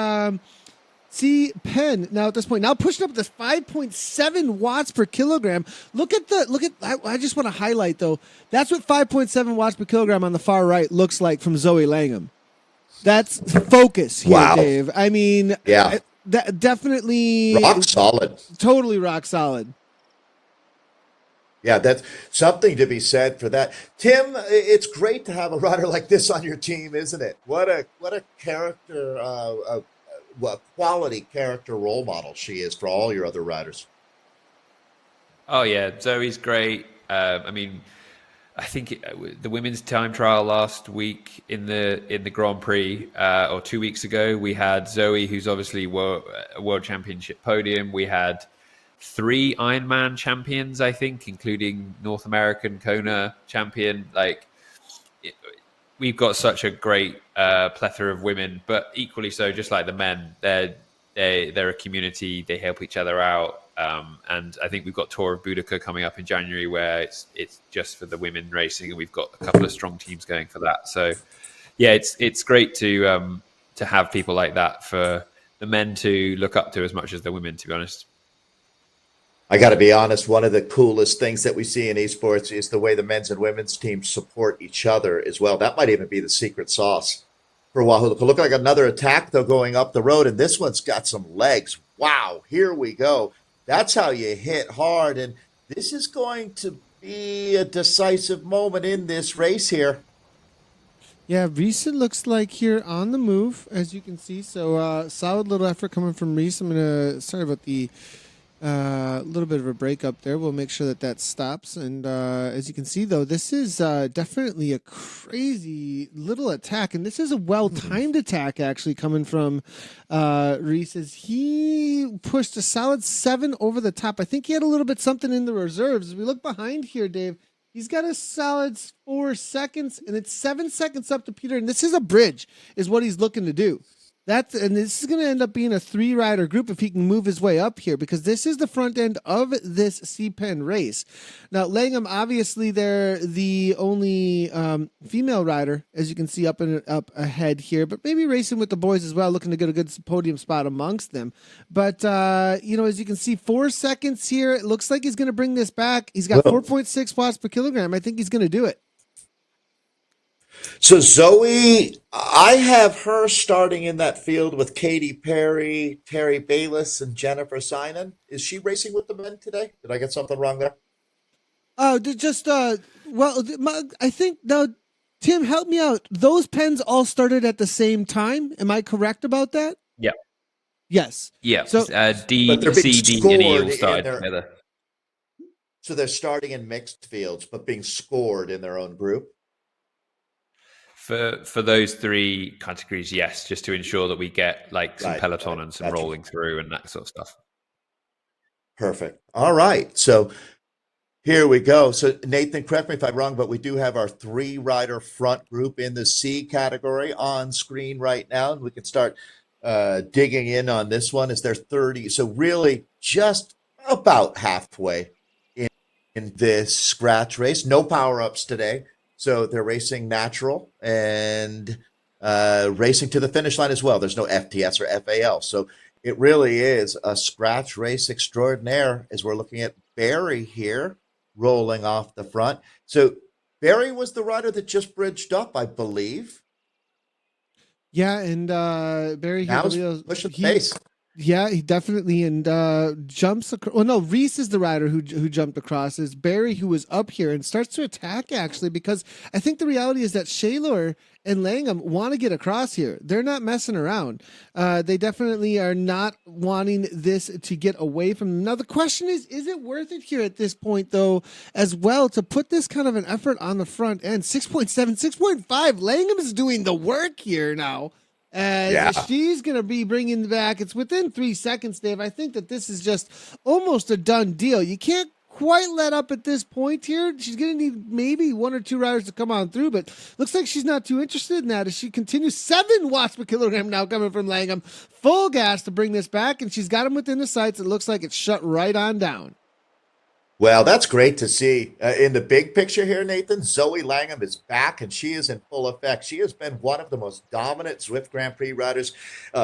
C-pen now at this point, now pushing up this 5.7 watts per kilogram. I just want to highlight, though, that's what 5.7 watts per kilogram on the far right looks like from Zoe Langham. That's focus here, Wow. Dave. I mean, Yeah. Definitely Rock solid. Totally rock solid. Yeah, that's something to be said for that. Tim, it's great to have a rider like this on your team, isn't it? What a character, what quality character role model she is for all your other riders. Oh yeah, Zoe's great. I mean, I think the women's time trial last week in the Grand Prix, or 2 weeks ago, we had Zoe, who's obviously a world championship podium. We had 3 Ironman champions, I think, including North American Kona champion. We've got such a great plethora of women, but equally so, just like the men, they're a community. They help each other out. And I think we've got Tour of Boudica coming up in January, where it's just for the women racing, and we've got a couple of strong teams going for that. So, yeah, it's great to have people like that for the men to look up to as much as the women, to be honest. I got to be honest, one of the coolest things that we see in esports is the way the men's and women's teams support each other as well. That might even be the secret sauce for Wahoo Le Col. Look like another attack, though, going up the road, and this one's got some legs. Wow, here we go. That's how you hit hard, and this is going to be a decisive moment in this race here. Yeah, Reese looks like here on the move, as you can see. So solid little effort coming from Reese. I'm going to, sorry about the little bit of a break up there. We'll make sure that stops. And as you can see, though, this is definitely a crazy little attack. And this is a well-timed attack, actually, coming from Reese. As he pushed a solid 7 over the top. I think he had a little bit something in the reserves. As we look behind here, Dave, he's got a solid 4 seconds, and it's 7 seconds up to Peter. And this is a bridge, is what he's looking to do. And this is going to end up being a 3-rider group if he can move his way up here, because this is the front end of this C-pen race. Now, Langham, obviously, they're the only female rider, as you can see up ahead here, but maybe racing with the boys as well, looking to get a good podium spot amongst them. But, as you can see, 4 seconds here. It looks like he's going to bring this back. He's got 4.6 watts per kilogram. I think he's going to do it. So Zoe, I have her starting in that field with Katy Perry, Terry Bayless, and Jennifer Synan. Is she racing with the men today? Did I get something wrong there? I think now, Tim, help me out. Those pens all started at the same time. Am I correct about that? Yeah. Yes. Yeah. So D, C, D, and E all started together. So they're starting in mixed fields, but being scored in their own group. For those 3 categories, yes, just to ensure that we get some peloton and some rolling through and that sort of stuff. Perfect. All right. So here we go. So Nathan, correct me if I'm wrong, but we do have our 3-rider front group in the C category on screen right now. And we can start digging in on this one. Is there 30? So really just about halfway in this scratch race. No power-ups today. So they're racing natural and racing to the finish line as well. There's no FTS or FAL. So it really is a scratch race extraordinaire as we're looking at Barry here rolling off the front. So Barry was the rider that just bridged up, I believe. Yeah, and Barry now here, pushing the pace. Yeah, he definitely jumps across. Well, no, Reese is the rider who jumped across. Is Barry, who was up here and starts to attack, actually, because I think the reality is that Shaylor and Langham want to get across here. They're not messing around. They definitely are not wanting this to get away from them. Now, the question is it worth it here at this point, though, as well, to put this kind of an effort on the front end? 6.7, 6.5. Langham is doing the work here now. She's going to be bringing back. It's within 3 seconds, Dave. I think that this is just almost a done deal. You can't quite let up at this point here. She's going to need maybe 1 or 2 riders to come on through, but looks like she's not too interested in that as she continues. 7 watts per kilogram now coming from Langham. Full gas to bring this back, and she's got him within the sights. It looks like it's shut right on down. Well, that's great to see. In the big picture here, Nathan, Zoe Langham is back, and she is in full effect. She has been one of the most dominant Zwift Grand Prix riders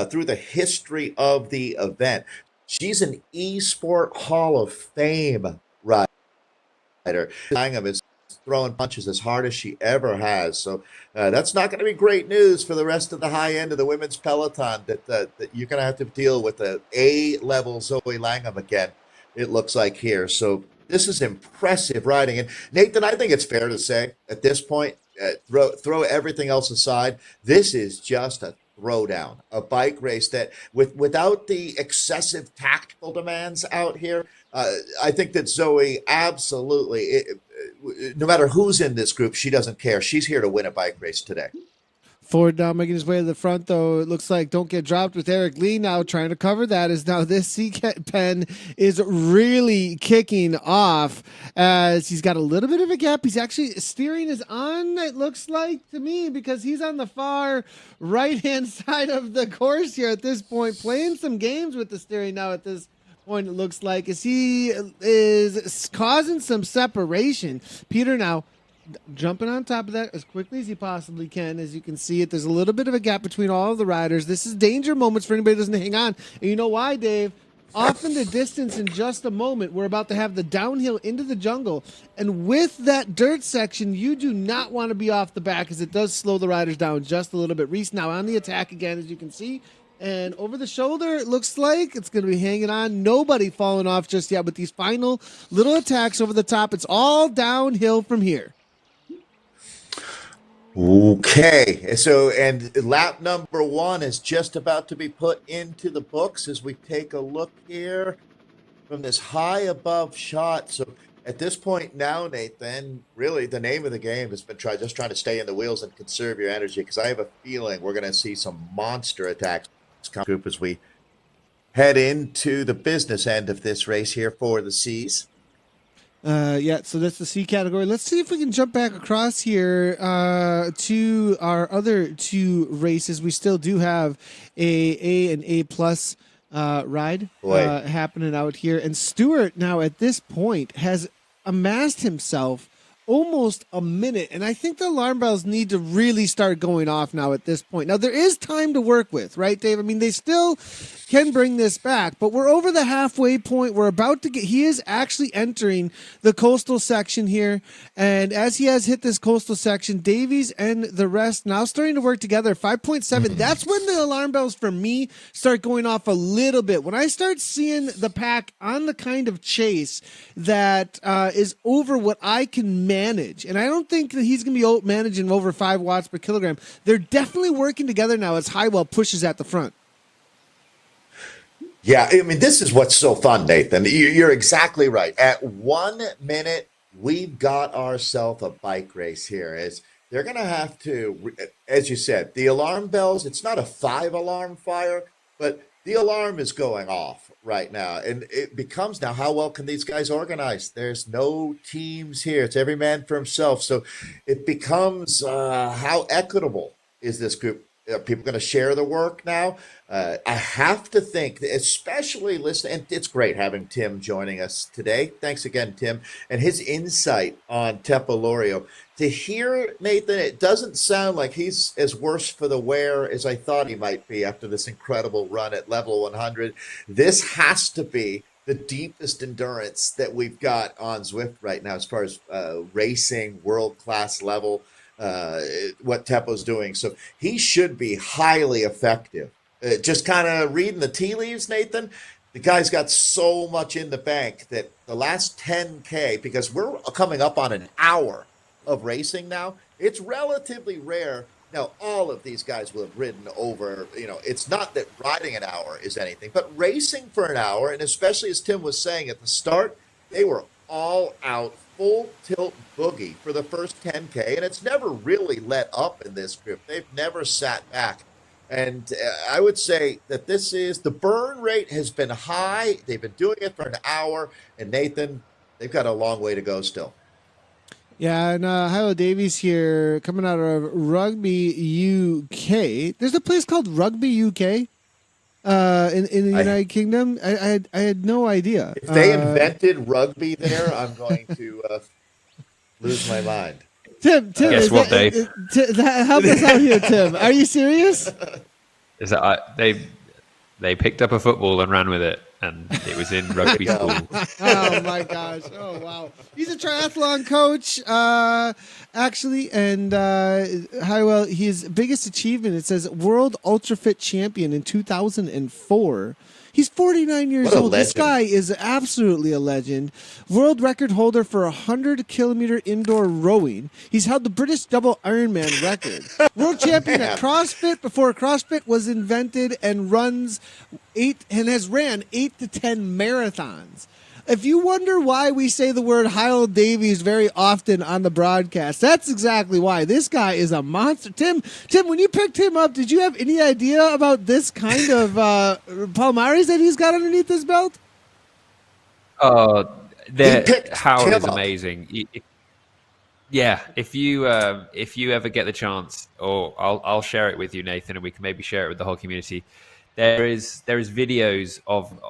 through the history of the event. She's an Esports Hall of Fame rider. Langham is throwing punches as hard as she ever has. So that's not going to be great news for the rest of the high end of the women's peloton, that you're going to have to deal with the A-level Zoe Langham again, it looks like here. So this is impressive riding. And Nathan, I think it's fair to say at this point, throw everything else aside, this is just a throwdown, a bike race that without the excessive tactical demands out here, I think that Zoe absolutely, no matter who's in this group, she doesn't care. She's here to win a bike race today. Ford now making his way to the front, though. It looks like don't get dropped with Eric Lee now trying to cover that, as now this C-Pen is really kicking off as he's got a little bit of a gap. He's actually steering is on, it looks like to me, because he's on the far right-hand side of the course here at this point, playing some games with the steering now at this point, it looks like, as he is causing some separation. Peter now jumping on top of that as quickly as he possibly can. As you can see it, there's a little bit of a gap between all of the riders. This is danger moments for anybody who doesn't hang on. And you know why, Dave? Off in the distance in just a moment, we're about to have the downhill into the jungle. And with that dirt section, you do not want to be off the back, as it does slow the riders down just a little bit. Reese now on the attack again, as you can see. And over the shoulder, it looks like it's going to be hanging on. Nobody falling off just yet with these final little attacks over the top. It's all downhill from here. Okay, so and lap number 1 is just about to be put into the books as we take a look here from this high above shot. So at this point now, Nathan, really the name of the game has been just trying to stay in the wheels and conserve your energy, because I have a feeling we're going to see some monster attacks come group as we head into the business end of this race here for the C's. Yeah, so that's the C category. Let's see if we can jump back across here to our other 2 races. We still do have an A plus ride happening out here. And Stewart now at this point has amassed himself almost a minute. And I think the alarm bells need to really start going off now at this point. Now, there is time to work with, right, Dave? I mean, they still can bring this back, but we're over the halfway point. We're about to get, he is actually entering the coastal section here. And as he has hit this coastal section, Davies and the rest now starting to work together. 5.7. That's when the alarm bells for me start going off a little bit. When I start seeing the pack on the kind of chase that is over what I can manage. And I don't think that he's going to be managing over 5 watts per kilogram. They're definitely working together now as Highwell pushes at the front. Yeah, I mean, this is what's so fun, Nathan. You're exactly right. At 1 minute, we've got ourselves a bike race here. As they're going to have to, as you said, the alarm bells, it's not a 5-alarm fire, but the alarm is going off right now. And it becomes now, how well can these guys organize? There's no teams here. It's every man for himself. So it becomes how equitable is this group? Are people going to share the work now? I have to think, especially listen, and it's great having Tim joining us today. Thanks again, Tim, and his insight on Tepalorio. To hear, Nathan, it doesn't sound like he's as worse for the wear as I thought he might be after this incredible run at level 100. This has to be the deepest endurance that we've got on Zwift right now as far as racing, world-class level. What Tepo's doing. So he should be highly effective just kind of reading the tea leaves, Nathan. The guy's got so much in the bank that the last 10K, because we're coming up on an hour of racing now, it's relatively rare. Now, all of these guys will have ridden over, it's not that riding an hour is anything, but racing for an hour, and especially as Tim was saying at the start, they were all out full tilt boogie for the first 10K, and it's never really let up in this group. They've never sat back. And I would say that the burn rate has been high. They've been doing it for an hour, and Nathan, they've got a long way to go still. Yeah, and Hilo Davies here, coming out of Rugby UK. There's a place called Rugby UK in the United Kingdom. I had no idea. If they invented rugby there, I'm going to lose my mind. Tim, guess what, Dave? Help us out here, Tim. Are you serious? Is that they picked up a football and ran with it, and it was in rugby school. Oh my gosh! Oh wow! He's a triathlon coach, actually, and his biggest achievement, it says World Ultra Fit Champion in 2004. He's 49 years old. This guy is absolutely a legend. World record holder for 100-kilometer indoor rowing. He's held the British double Ironman record. World champion at CrossFit before CrossFit was invented, and has ran 8 to 10 marathons. If you wonder why we say the word Hilo Davies very often on the broadcast, that's exactly why. This guy is a monster. Tim, when you picked him up, did you have any idea about this kind of Palmares that he's got underneath his belt? Howell is amazing. If you ever get the chance, or I'll share it with you, Nathan, and we can maybe share it with the whole community. There is videos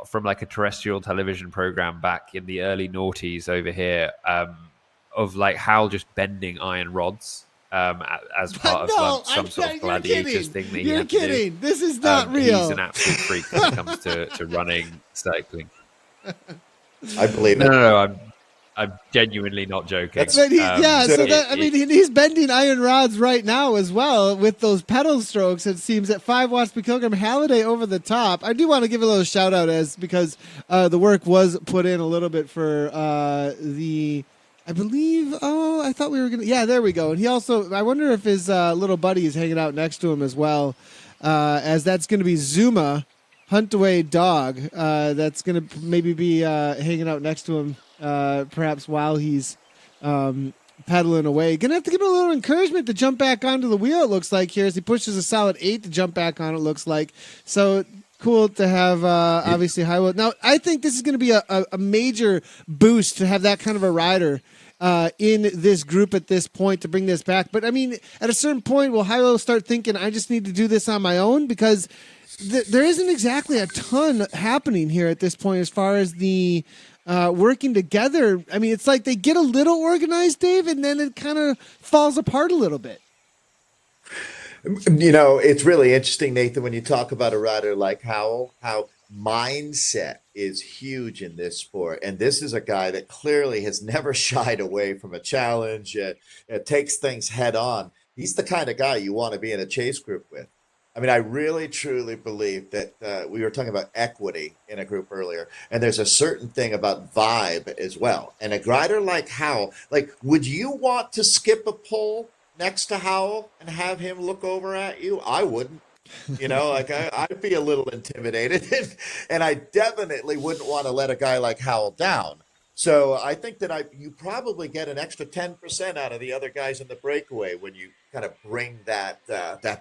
from like a terrestrial television program back in the early noughties over here of like Hal just bending iron rods as part of some sort of gladiators thing that he had to do. You're kidding. This is not real. He's an absolute freak when it comes to running, cycling. I believe it. No, I'm genuinely not joking. He's bending iron rods right now as well with those pedal strokes. It seems at 5 watts per kilogram. Halliday over the top. I do want to give a little shout out because the work was put in a little bit for I believe. Oh, I thought we were gonna. Yeah, there we go. And he also. I wonder if his little buddy is hanging out next to him as well, as that's going to be Zuma, Huntaway dog. That's going to maybe be hanging out next to him. Perhaps while he's pedaling away. Gonna have to give him a little encouragement to jump back onto the wheel, it looks like, here, as he pushes a solid 8 to jump back on, it looks like. So cool to have, obviously, Hilo. Now, I think this is going to be a major boost to have that kind of a rider in this group at this point to bring this back. But, I mean, at a certain point, will Hilo start thinking, I just need to do this on my own? Because there isn't exactly a ton happening here at this point as far as the working together. I mean, it's like they get a little organized, Dave, and then it kind of falls apart a little bit. It's really interesting, Nathan, when you talk about a rider like Howell, how mindset is huge in this sport. And this is a guy that clearly has never shied away from a challenge. It takes things head on. He's the kind of guy you want to be in a chase group with. I mean, I really, truly believe that we were talking about equity in a group earlier, and there's a certain thing about vibe as well. And a rider like Howell, would you want to skip a pole next to Howell and have him look over at you? I wouldn't. I'd be a little intimidated, and I definitely wouldn't want to let a guy like Howell down. So I think that you probably get an extra 10% out of the other guys in the breakaway when you kind of bring that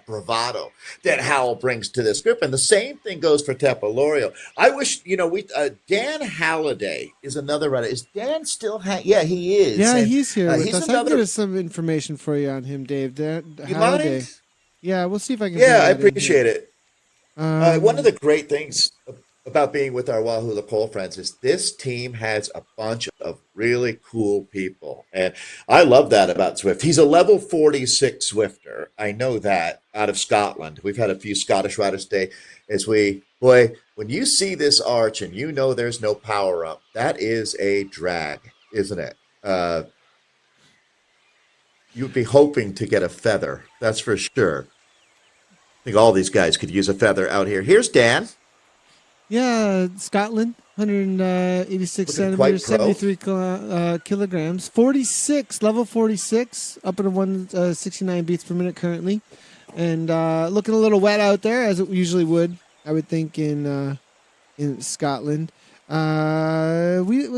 bravado that Howell brings to this group. And the same thing goes for Tepalorio. I wish, Dan Halliday is another rider. Is Dan still? Yeah, he is. Yeah, he's here with us. I can get some information for you on him, Dave. Dan Halliday. Mind? Yeah, we'll see if I can. Yeah, I appreciate it. One of the great things about being with our Wahoo Le Col friends is this team has a bunch of really cool people. And I love that about Zwift. He's a level 46 Zwifter. I know that, out of Scotland. We've had a few Scottish riders today when you see this arch and you know there's no power up, that is a drag, isn't it? You'd be hoping to get a feather, that's for sure. think all these guys could use a feather out here. Here's Dan. Yeah, Scotland, 186 Looking quite centimeters, pro. 73 kilograms, 46, level 46, up at 169 beats per minute currently, and looking a little wet out there, as it usually would, I would think, in Scotland. We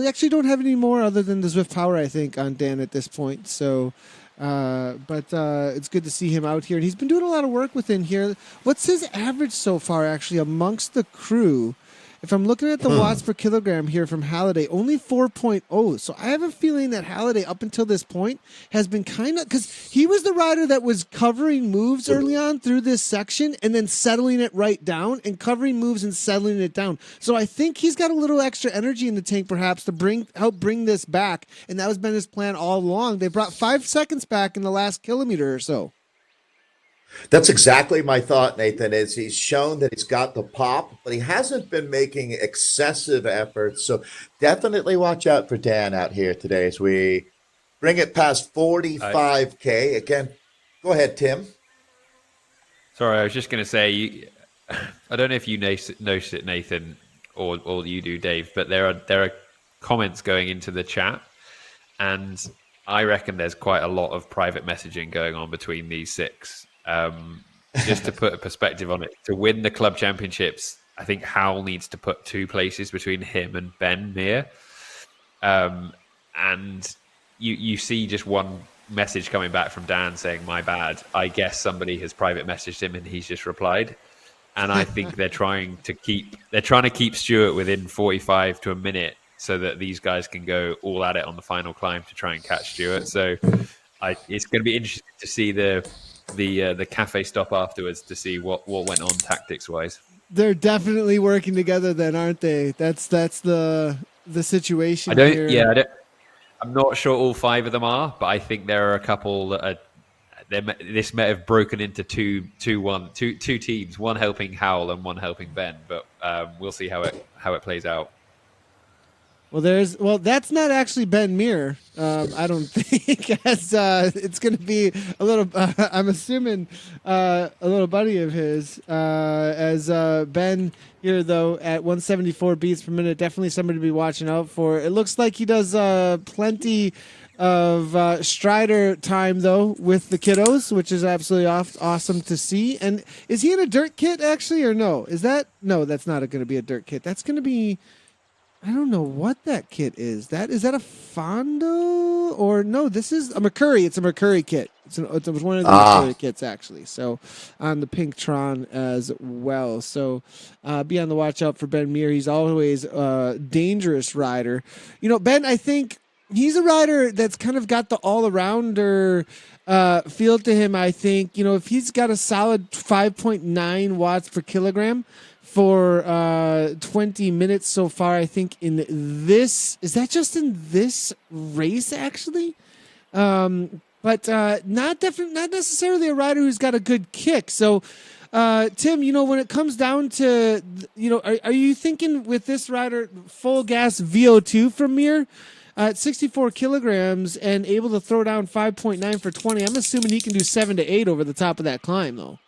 actually don't have any more other than the ZwiftPower, I think, on Dan at this point. So, but it's good to see him out here, and he's been doing a lot of work within here. What's his average so far, actually, amongst the crew? If I'm looking at the watts per kilogram here from Halliday, only 4.0. So I have a feeling that Halliday, up until this point, has been kind of, because he was the rider that was covering moves early on through this section and then settling it right down and covering moves and settling it down. So I think he's got a little extra energy in the tank, perhaps, to help bring this back. And that has been his plan all along. They brought 5 seconds back in the last kilometer or so. That's exactly my thought, Nathan, is he's shown that he's got the pop, but he hasn't been making excessive efforts. So definitely watch out for Dan out here today as we bring it past 45K. Again, go ahead, Tim. Sorry, I was just going to say, I don't know if you noticed it, Nathan, or you do, Dave, but there are comments going into the chat, and I reckon there's quite a lot of private messaging going on between these 6. Just to put a perspective on it, to win the club championships, I think Howell needs to put 2 places between him and Ben Meer. And you see just one message coming back from Dan saying, "My bad. I guess somebody has private messaged him," and he's just replied. And I think they're trying to keep Stuart within 45 to a minute so that these guys can go all at it on the final climb to try and catch Stuart. So it's going to be interesting to see the cafe stop afterwards to see what went on tactics wise. They're definitely working together then, aren't they? That's the situation here. Yeah, I'm not sure all 5 of them are, but I think there are a couple that are. This may have broken into two teams, one helping Howell and one helping Ben, but we'll see how it plays out. Well, that's not actually Ben Meer. I don't think, as it's going to be a little. I'm assuming a little buddy of his. As Ben here, though, at 174 beats per minute, definitely somebody to be watching out for. It looks like he does plenty of Strider time though with the kiddos, which is absolutely awesome to see. And is he in a dirt kit actually, or no? No? That's not going to be a dirt kit. That's going to be. I don't know what that kit is. Is that a Fondo or no? This is a Mercury. It's a Mercury kit. It's one of the Mercury kits actually. So on the Pink Tron as well. So be on the watch out for Ben Meer. He's always a dangerous rider. You know, Ben, I think he's a rider that's kind of got the all-arounder feel to him. I think, you know, if he's got a solid 5.9 watts per kilogram for 20 minutes so far, I think in this, is that just in this race actually? But not necessarily a rider who's got a good kick. So Tim, you know, when it comes down to, you know, are you thinking with this rider full gas VO2 from Meer at 64 kilograms and able to throw down 5.9 for 20? I'm assuming he can do 7 to 8 over the top of that climb though.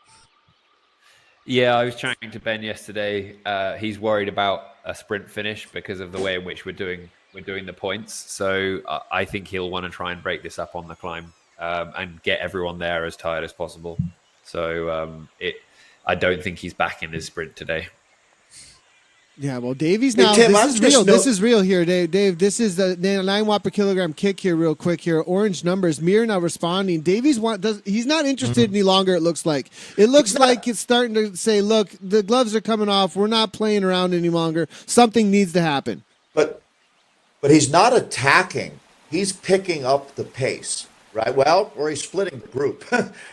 Yeah, I was chatting to Ben yesterday. He's worried about a sprint finish because of the way in which we're doing the points. So I think he'll want to try and break this up on the climb and get everyone there as tired as possible. So I don't think he's back in his sprint today. Yeah, well, Davey's now. Hey, Tim, this is real. This is real here, Dave. Dave, this is the 9 watt per kilogram kick here, real quick here. Orange numbers. Meer now responding. Davey's he's not interested any longer. It looks like like it's starting to say, look, the gloves are coming off. We're not playing around any longer. Something needs to happen. But he's not attacking. He's picking up the pace, right? Well, or he's splitting the group,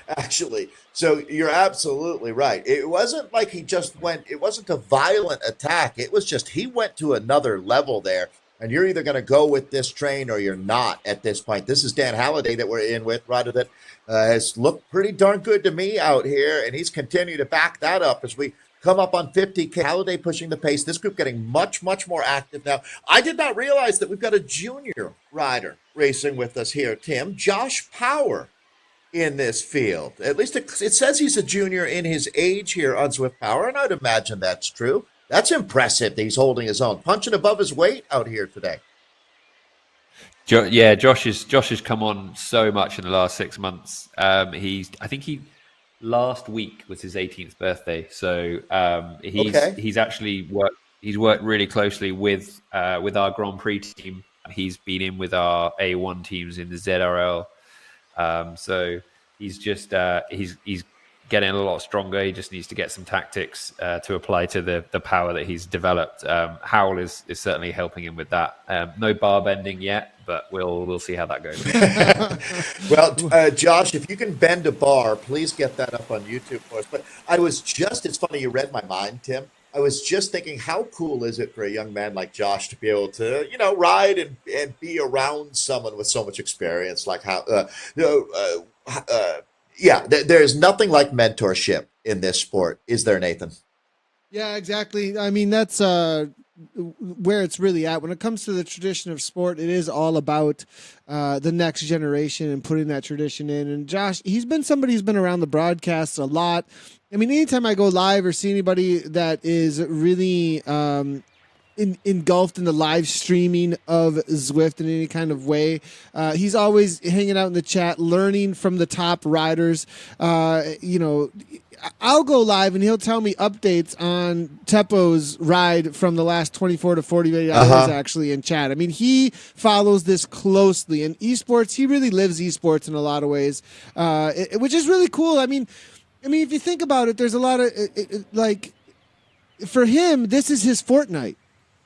actually. So you're absolutely right. It wasn't like he just went, it wasn't a violent attack. It was just he went to another level there. And you're either going to go with this train or you're not at this point. This is Dan Halliday that we're in with, rider that has looked pretty darn good to me out here. And he's continued to back that up as we come up on 50K. Halliday pushing the pace. This group getting much, much more active now. I did not realize that we've got a junior rider racing with us here, Tim. Josh Power in this field. At least it says he's a junior in his age here on ZwiftPower, and I'd imagine that's true. That's impressive that he's holding his own, punching above his weight out here today. Yeah, Josh has come on so much in the last 6 months. I think last week was his 18th birthday, so he's actually worked really closely with our Grand Prix team. He's been in with our A1 teams in the ZRL, so he's just he's getting a lot stronger. He just needs to get some tactics to apply to the power that he's developed. Howl is certainly helping him with that. No bar bending yet, but we'll see how that goes. Well, Josh, if you can bend a bar, please get that up on YouTube for us. But it's funny you read my mind, Tim. I was just thinking, how cool is it for a young man like Josh to be able to, ride and be around someone with so much experience, like there's nothing like mentorship in this sport, is there, Nathan? Yeah, exactly. I mean, that's where it's really at. When it comes to the tradition of sport, it is all about the next generation and putting that tradition in. And Josh, he's been somebody who's been around the broadcasts a lot. I mean, anytime I go live or see anybody that is really engulfed in the live streaming of Zwift in any kind of way, he's always hanging out in the chat, learning from the top riders. I'll go live and he'll tell me updates on Teppo's ride from the last 24 to 48 hours actually in chat. I mean, he follows this closely, and esports, he really lives esports in a lot of ways, which is really cool. I mean, if you think about it, there's a lot of for him, this is his Fortnite.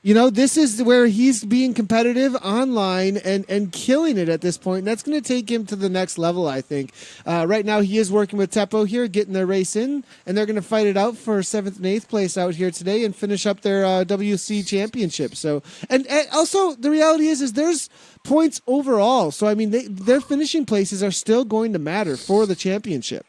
This is where he's being competitive online and killing it at this point. And that's going to take him to the next level, I think. Right now, he is working with Teppo here, getting their race in, and they're going to fight it out for 7th and 8th place out here today and finish up their WC championship. So, and also the reality is there's points overall. So, I mean, their finishing places are still going to matter for the championship.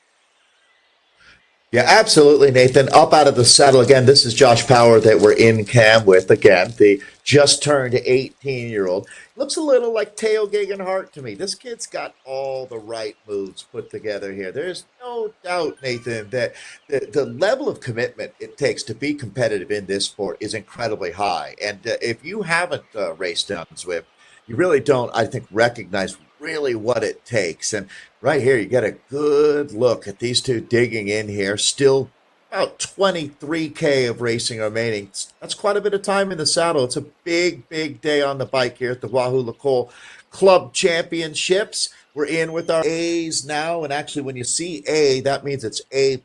Yeah, absolutely, Nathan. Up out of the saddle again. This is Josh Power that we're in cam with again. The just turned 18-year-old. Looks a little like Teo Gegenhardt to me. This kid's got all the right moves put together here. There's no doubt, Nathan, that the level of commitment it takes to be competitive in this sport is incredibly high. And if you haven't raced down Zwift, you really don't, I think, recognize really what it takes. And right here, you get a good look at these two digging in here. Still about 23K of racing remaining. That's quite a bit of time in the saddle. It's a big, big day on the bike here at the Wahoo Le Col Club Championships. We're in with our A's now. And actually, when you see A, that means it's A+.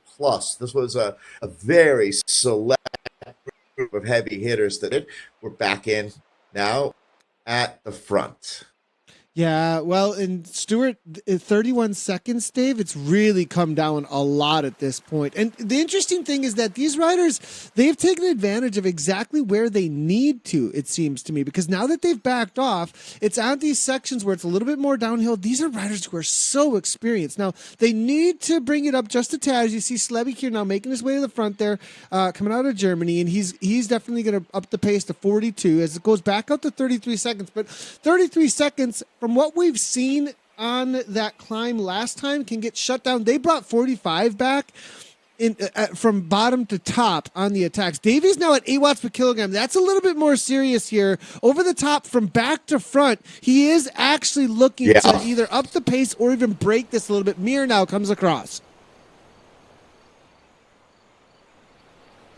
This was a very select group of heavy hitters that did. We're back in now at the front. Yeah, well, and Stuart, 31 seconds, Dave, it's really come down a lot at this point. And the interesting thing is that these riders, they've taken advantage of exactly where they need to, it seems to me, because now that they've backed off, it's on these sections where it's a little bit more downhill. These are riders who are so experienced. Now, they need to bring it up just a tad. As you see Slebby here now making his way to the front there, coming out of Germany, and he's definitely going to up the pace to 42 as it goes back up to 33 seconds. But 33 seconds, from what we've seen on that climb last time, can get shut down. They brought 45 back from bottom to top on the attacks. Davies now at 8 watts per kilogram. That's a little bit more serious here. Over the top from back to front, he is actually looking to either up the pace or even break this a little bit. Mir now comes across.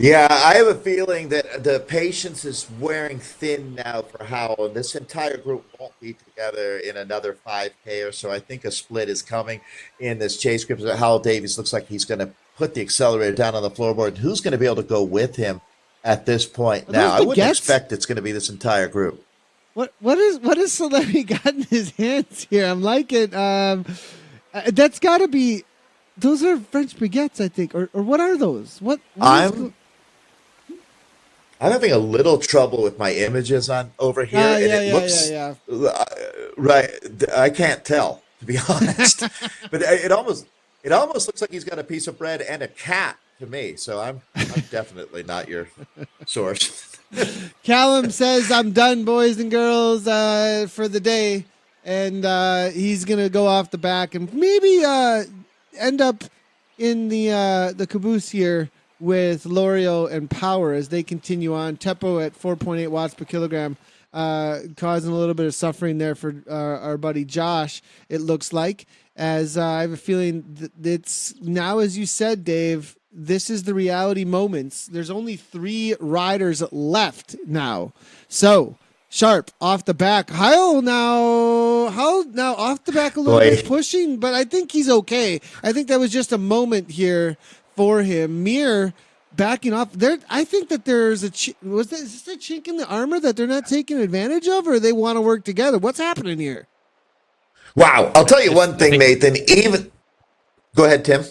Yeah, I have a feeling that the patience is wearing thin now for Howell, and this entire group won't be together in another 5K or so. I think a split is coming in this chase group. Howell Davies looks like he's going to put the accelerator down on the floorboard. Who's going to be able to go with him at this point now? I wouldn't expect it's going to be this entire group. What is Salemi got in his hands here? I'm liking that's got to be, those are French baguettes, I think, or what are those? I'm having a little trouble with my images on over here, and it looks right. I can't tell, to be honest, but it almost looks like he's got a piece of bread and a cat to me. So I'm definitely not your source. Callum says, "I'm done, boys and girls, for the day." and he's gonna go off the back and maybe end up in the caboose here with L'Oreal and Power as they continue on. Teppo at 4.8 watts per kilogram, causing a little bit of suffering there for our buddy Josh, it looks like, as I have a feeling it's now, as you said, Dave, this is the reality moments. There's only 3 riders left now. So, Sharp off the back. How now off the back a little bit, pushing, but I think he's okay. I think that was just a moment here for him. Mir backing off there. I think that there's is this a chink in the armor that they're not taking advantage of, or they want to work together? What's happening here? Wow. I'll tell you one thing, Nathan. Go ahead, Tim.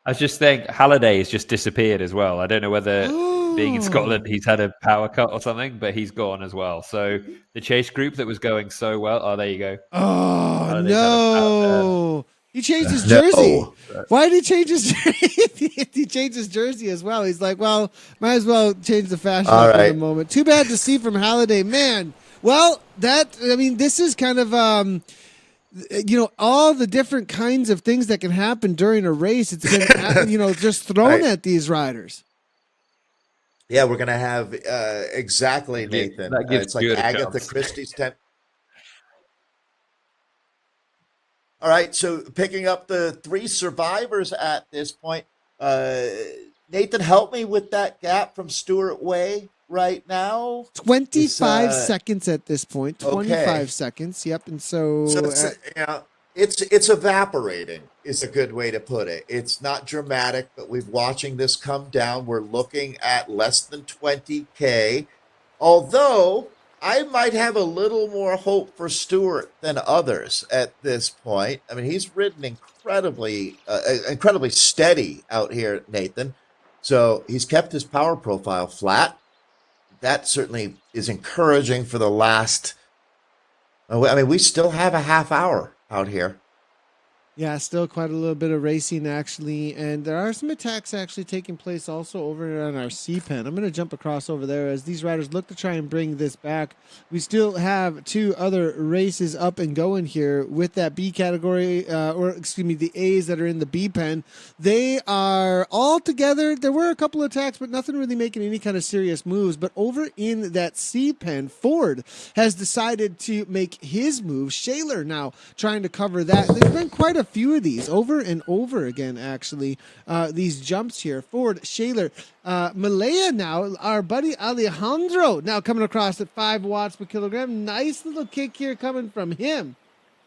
I was just saying, Halliday has just disappeared as well. I don't know whether being in Scotland, he's had a power cut or something, but he's gone as well. So the chase group that was going so well. Oh, there you go. Oh, Halliday's no. He changed his jersey. Why did he change his jersey? He changed his jersey as well. He's like, well, might as well change the fashion up in the moment. Too bad to see from Halliday. Man, well, this is kind of, all the different kinds of things that can happen during a race. It's been, just thrown at these riders. Yeah, we're going to have exactly, Nathan. It's like Agatha Christie's 10. All right, so picking up the 3 survivors at this point. Nathan, help me with that gap from Stuart Way right now. 25 seconds at this point. 25 seconds. Yep, and so it's evaporating is a good way to put it. It's not dramatic, but we're watching this come down. We're looking at less than 20K, although I might have a little more hope for Stewart than others at this point. I mean, he's ridden incredibly steady out here, Nathan. So he's kept his power profile flat. That certainly is encouraging for the last. I mean, we still have a half hour out here. Yeah, still quite a little bit of racing, actually. And there are some attacks actually taking place also over on our C-Pen. I'm going to jump across over there as these riders look to try and bring this back. We still have 2 other races up and going here with that B category, the A's that are in the B-Pen. They are all together. There were a couple of attacks, but nothing really making any kind of serious moves. But over in that C-Pen, Ford has decided to make his move. Shaler now trying to cover that. There's been quite a few of these over and over again, actually. These jumps here. Ford, Shaler, Malaya now, our buddy Alejandro now coming across at 5 watts per kilogram. Nice little kick here coming from him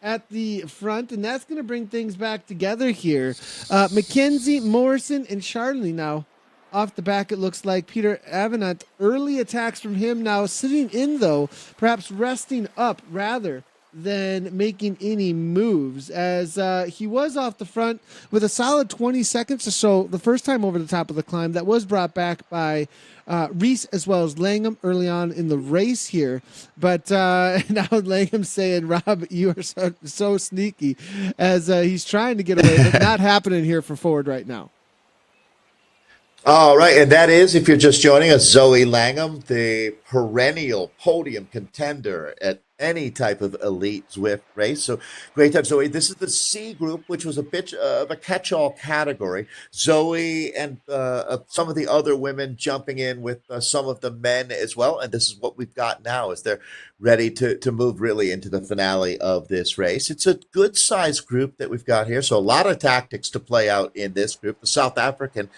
at the front, and that's going to bring things back together here. Mackenzie, Morrison, and Charlie now off the back. It looks like Peter Avenant, early attacks from him now sitting in, though, perhaps resting up rather than making any moves, as he was off the front with a solid 20 seconds or so the first time over the top of the climb. That was brought back by Reese as well as Langham early on in the race here. But now Langham saying, Rob, you are so sneaky, as he's trying to get away, but not happening here for Ford right now. All right, and that is, if you're just joining us, Zoe Langham, the perennial podium contender at any type of elite Zwift race. So great time, Zoe. This is the C group, which was a bit of a catch-all category. Zoe and some of the other women jumping in with some of the men as well. And this is what we've got now, as they're ready to move really into the finale of this race. It's a good-sized group that we've got here. So a lot of tactics to play out in this group. The South African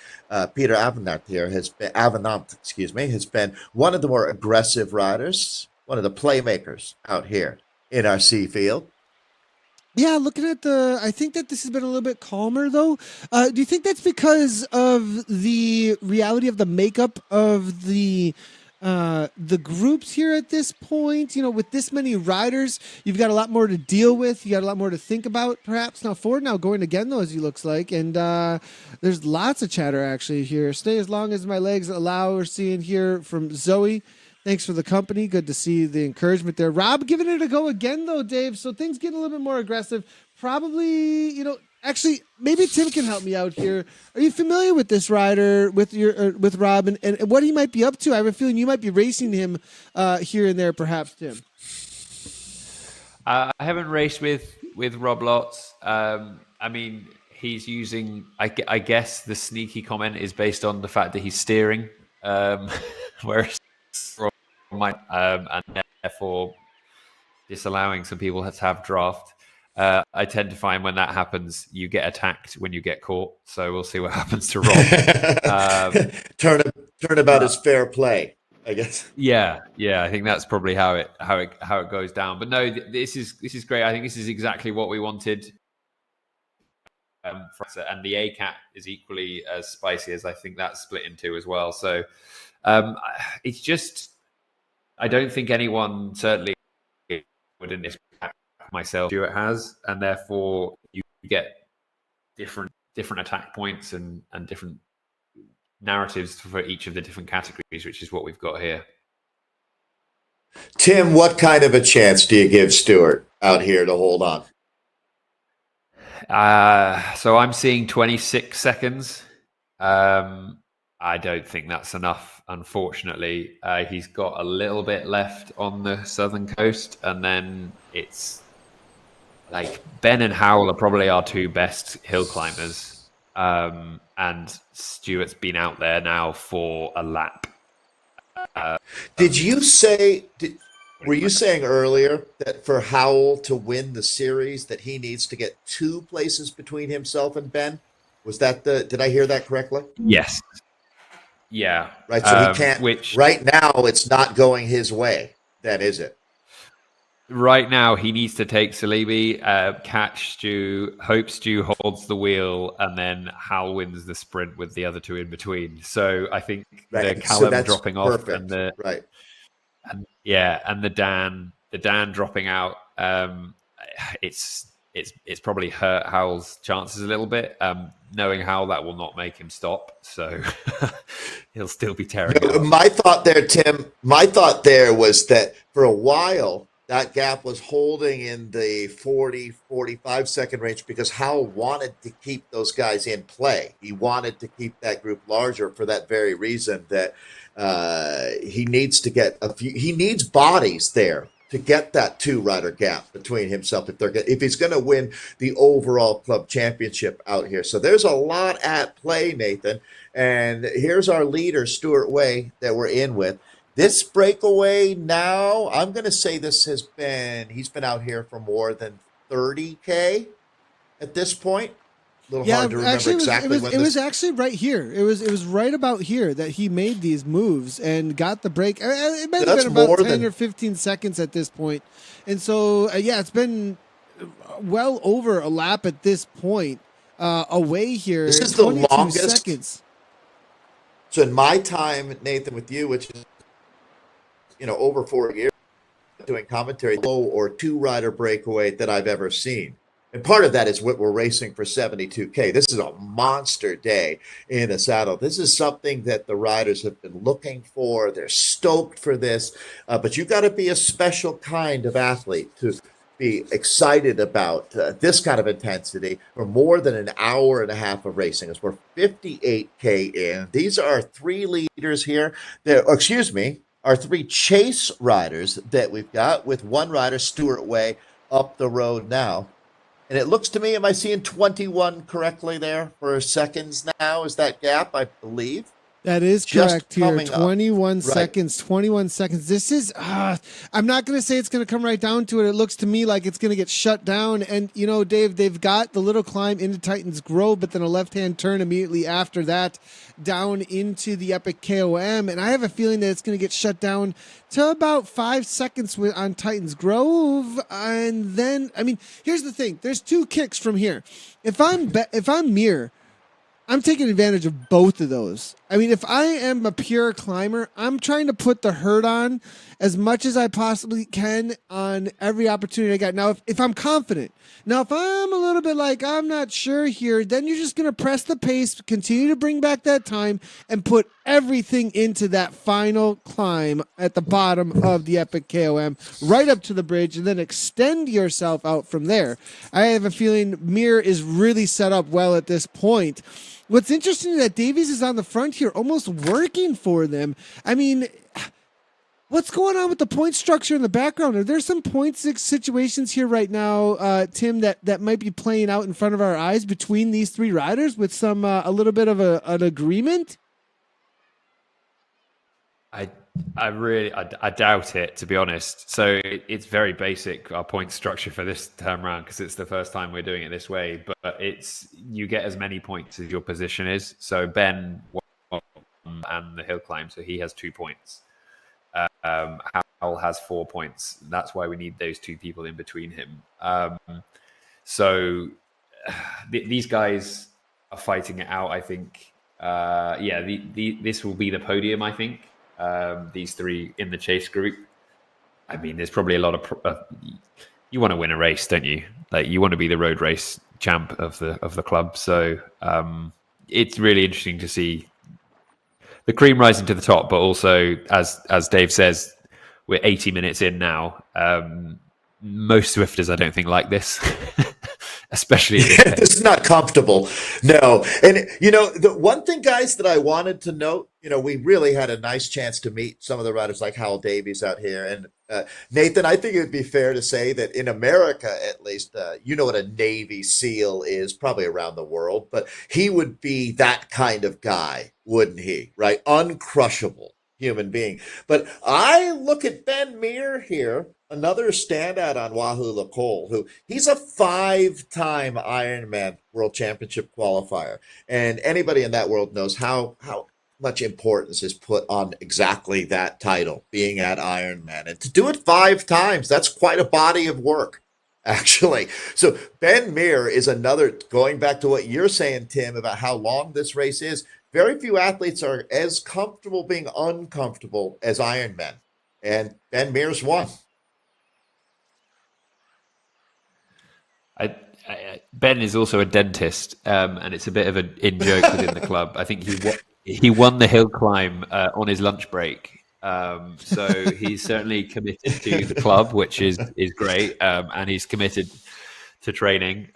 Peter Avenant here has been one of the more aggressive riders, one of the playmakers out here in our C field. Yeah, looking at I think that this has been a little bit calmer, though. Do you think that's because of the reality of the makeup of the groups here at this point? With this many riders, you've got a lot more to deal with. You got a lot more to think about, perhaps. Now, Ford now going again, though, as he looks like. And there's lots of chatter, actually, here. Stay as long as my legs allow. We're seeing here from Zoe. Thanks for the company. Good to see the encouragement there. Rob giving it a go again, though, Dave. So things getting a little bit more aggressive. Probably, actually, maybe Tim can help me out here. Are you familiar with this rider, with Rob, and what he might be up to? I have a feeling you might be racing him here and there, perhaps, Tim. I haven't raced with Rob Lotz. I mean, he's using. I guess the sneaky comment is based on the fact that he's steering, whereas Rob might, and therefore disallowing some people to have draft. I tend to find when that happens, you get attacked when you get caught. So we'll see what happens to Rob. Turnabout is fair play, I guess. Yeah. I think that's probably how it goes down. But no, this is great. I think this is exactly what we wanted. And the ACAT is equally as spicy as I think that's split in two as well. So it's just, I don't think anyone certainly wouldn't expect myself Stuart has, and therefore you get different attack points and different narratives for each of the different categories, which is what we've got here. Tim, what kind of a chance do you give Stuart out here to hold on? So I'm seeing 26 seconds. I don't think that's enough, unfortunately. He's got a little bit left on the southern coast, and then it's like Ben and Howell are probably our two best hill climbers. And Stuart's been out there now for a lap. Were you saying earlier that for Howell to win the series that he needs to get 2 places between himself and Ben? Did I hear that correctly? Yes. Yeah. Right. So he can't, right now it's not going his way. Then is it? Right now he needs to take Salibi, catch Stu, hope Stu holds the wheel, and then Hal wins the sprint with the other two in between. So I think the Callum dropping off and the and the Dan dropping out, it's probably hurt Howell's chances a little bit. Knowing how that will not make him stop, so he'll still be tearing. My thought there, Tim. My thought there was that for a while that gap was holding in the 40, 45 second range because Howell wanted to keep those guys in play. He wanted to keep that group larger for that very reason that he needs to get he needs bodies there to get that 2-rider gap between himself if he's going to win the overall club championship out here. So there's a lot at play, Nathan. And here's our leader, Stuart Way, that we're in with. This breakaway now, I'm going to say he's been out here for more than 30K at this point. A little hard to remember exactly when it was actually right here. It was right about here that he made these moves and got the break. It might have been about 10 or 15 seconds at this point. And so, it's been well over a lap at this point away here. This is the longest. Seconds. So in my time, Nathan, with you, which is over 4 years doing commentary, low or 2-rider breakaway that I've ever seen. And part of that is what we're racing for 72K. This is a monster day in the saddle. This is something that the riders have been looking for. They're stoked for this. But you got to be a special kind of athlete to be excited about this kind of intensity for more than an hour and a half of racing. As we're 58K in. These are 3 leaders here. Our 3 chase riders that we've got with 1 rider, Stuart Way, up the road now. And it looks to me, am I seeing 21 correctly there for seconds now? Is that gap, I believe? That is correct here. 21 seconds, 21 seconds. This is, I'm not going to say it's going to come right down to it. It looks to me like it's going to get shut down. And, Dave, they've got the little climb into Titans Grove, but then a left-hand turn immediately after that down into the Epic KOM. And I have a feeling that it's going to get shut down to about 5 seconds on Titans Grove. And then, here's the thing. There's 2 kicks from here. If I'm Mir, I'm taking advantage of both of those. If I am a pure climber, I'm trying to put the hurt on as much as I possibly can on every opportunity I got. Now, if I'm confident, if I'm a little bit like, I'm not sure here, then you're just going to press the pace, continue to bring back that time, and put everything into that final climb at the bottom of the Epic KOM, right up to the bridge, and then extend yourself out from there. I have a feeling Mir is really set up well at this point. What's interesting is that Davies is on the front here, almost working for them. What's going on with the point structure in the background? Are there some point six situations here right now, Tim, that might be playing out in front of our eyes between these three riders with some a little bit of an agreement? I doubt it, to be honest. So it's very basic, our point structure for this term round, because it's the first time we're doing it this way. But it's you get as many points as your position is. So Ben and the hill climb, so he has 2 points. Hal has 4 points. That's why we need those two people in between him. These guys are fighting it out, I think. This will be the podium, I think. These three in the chase group. I mean, there's probably a lot of you want to win a race, don't you? Like, you want to be the road race champ of the club. So it's really interesting to see the cream rising to the top, but also, as Dave says, we're 80 minutes in now. Most Zwifters, I don't think, like this, especially at this pace. This is not comfortable. No. And, the one thing, guys, that I wanted to note, we really had a nice chance to meet some of the riders like Hal Davies out here. And Nathan, I think it would be fair to say that in America, at least, you know what a Navy SEAL is, probably around the world, but he would be that kind of guy, wouldn't he? Right? Uncrushable human being. But I look at Ben Meer here, another standout on Wahoo Le Col, who he's a 5-time Ironman World Championship qualifier. And anybody in that world knows how much importance is put on exactly that title, being at Ironman. And to do it 5 times, that's quite a body of work, actually. So Ben Meer is another, going back to what you're saying, Tim, about how long this race is, very few athletes are as comfortable being uncomfortable as Ironmen. And Ben Meer's one. Ben is also a dentist, and it's a bit of an in-joke within the club. I think he won the hill climb on his lunch break. So he's certainly committed to the club, which is great, and he's committed to training.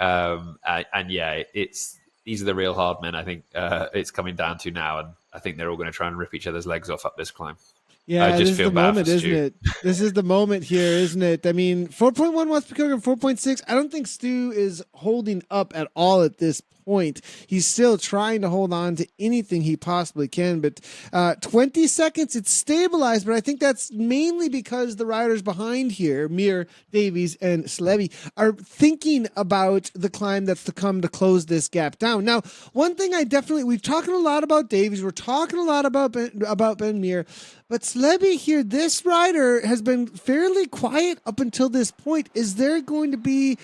These are the real hard men, I think it's coming down to now, and I think they're all going to try and rip each other's legs off up this climb. Yeah, I just this is feel the bad moment, for isn't Stu. it? This is the moment here, isn't it? I mean, 4.1 watts per kilogram, 4.6. I don't think Stu is holding up at all at this point. He's still trying to hold on to anything he possibly can, but 20 seconds, it's stabilized, but I think that's mainly because the riders behind here, Meer, Davies, and Slevy, are thinking about the climb that's to come to close this gap down. Now, one thing we've talked a lot about Davies, we're talking a lot about Ben Meer, but Slevy here, this rider has been fairly quiet up until this point. Is there going to be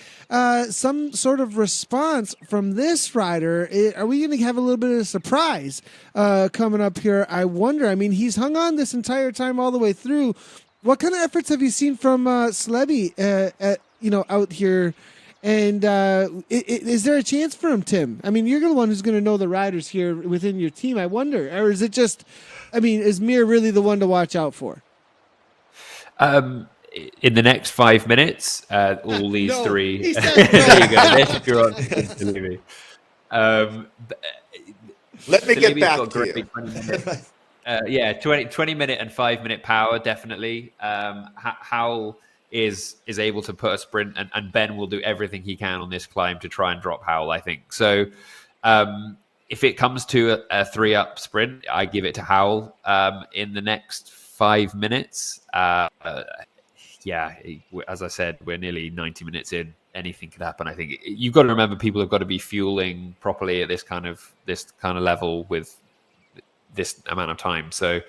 some sort of response from this rider? Are we going to have a little bit of a surprise coming up here? I wonder. I mean, he's hung on this entire time all the way through. What kind of efforts have you seen from Slevy, out here? And is there a chance for him, Tim? I mean, you're the one who's going to know the riders here within your team. I wonder, or is it just? I mean, is Meer really the one to watch out for? In the next 5 minutes, all these three. He said There you go. There's if you're on. Let me get back to you. 20 minute and 5 minute power, definitely. Hal is able to put a sprint, and Ben will do everything he can on this climb to try and drop Howell, I think. So if it comes to a 3-up sprint, I give it to Howell in the next 5 minutes. As I said, we're nearly 90 minutes in. Anything could happen. I think you've got to remember, people have got to be fueling properly at this kind of level with this amount of time. So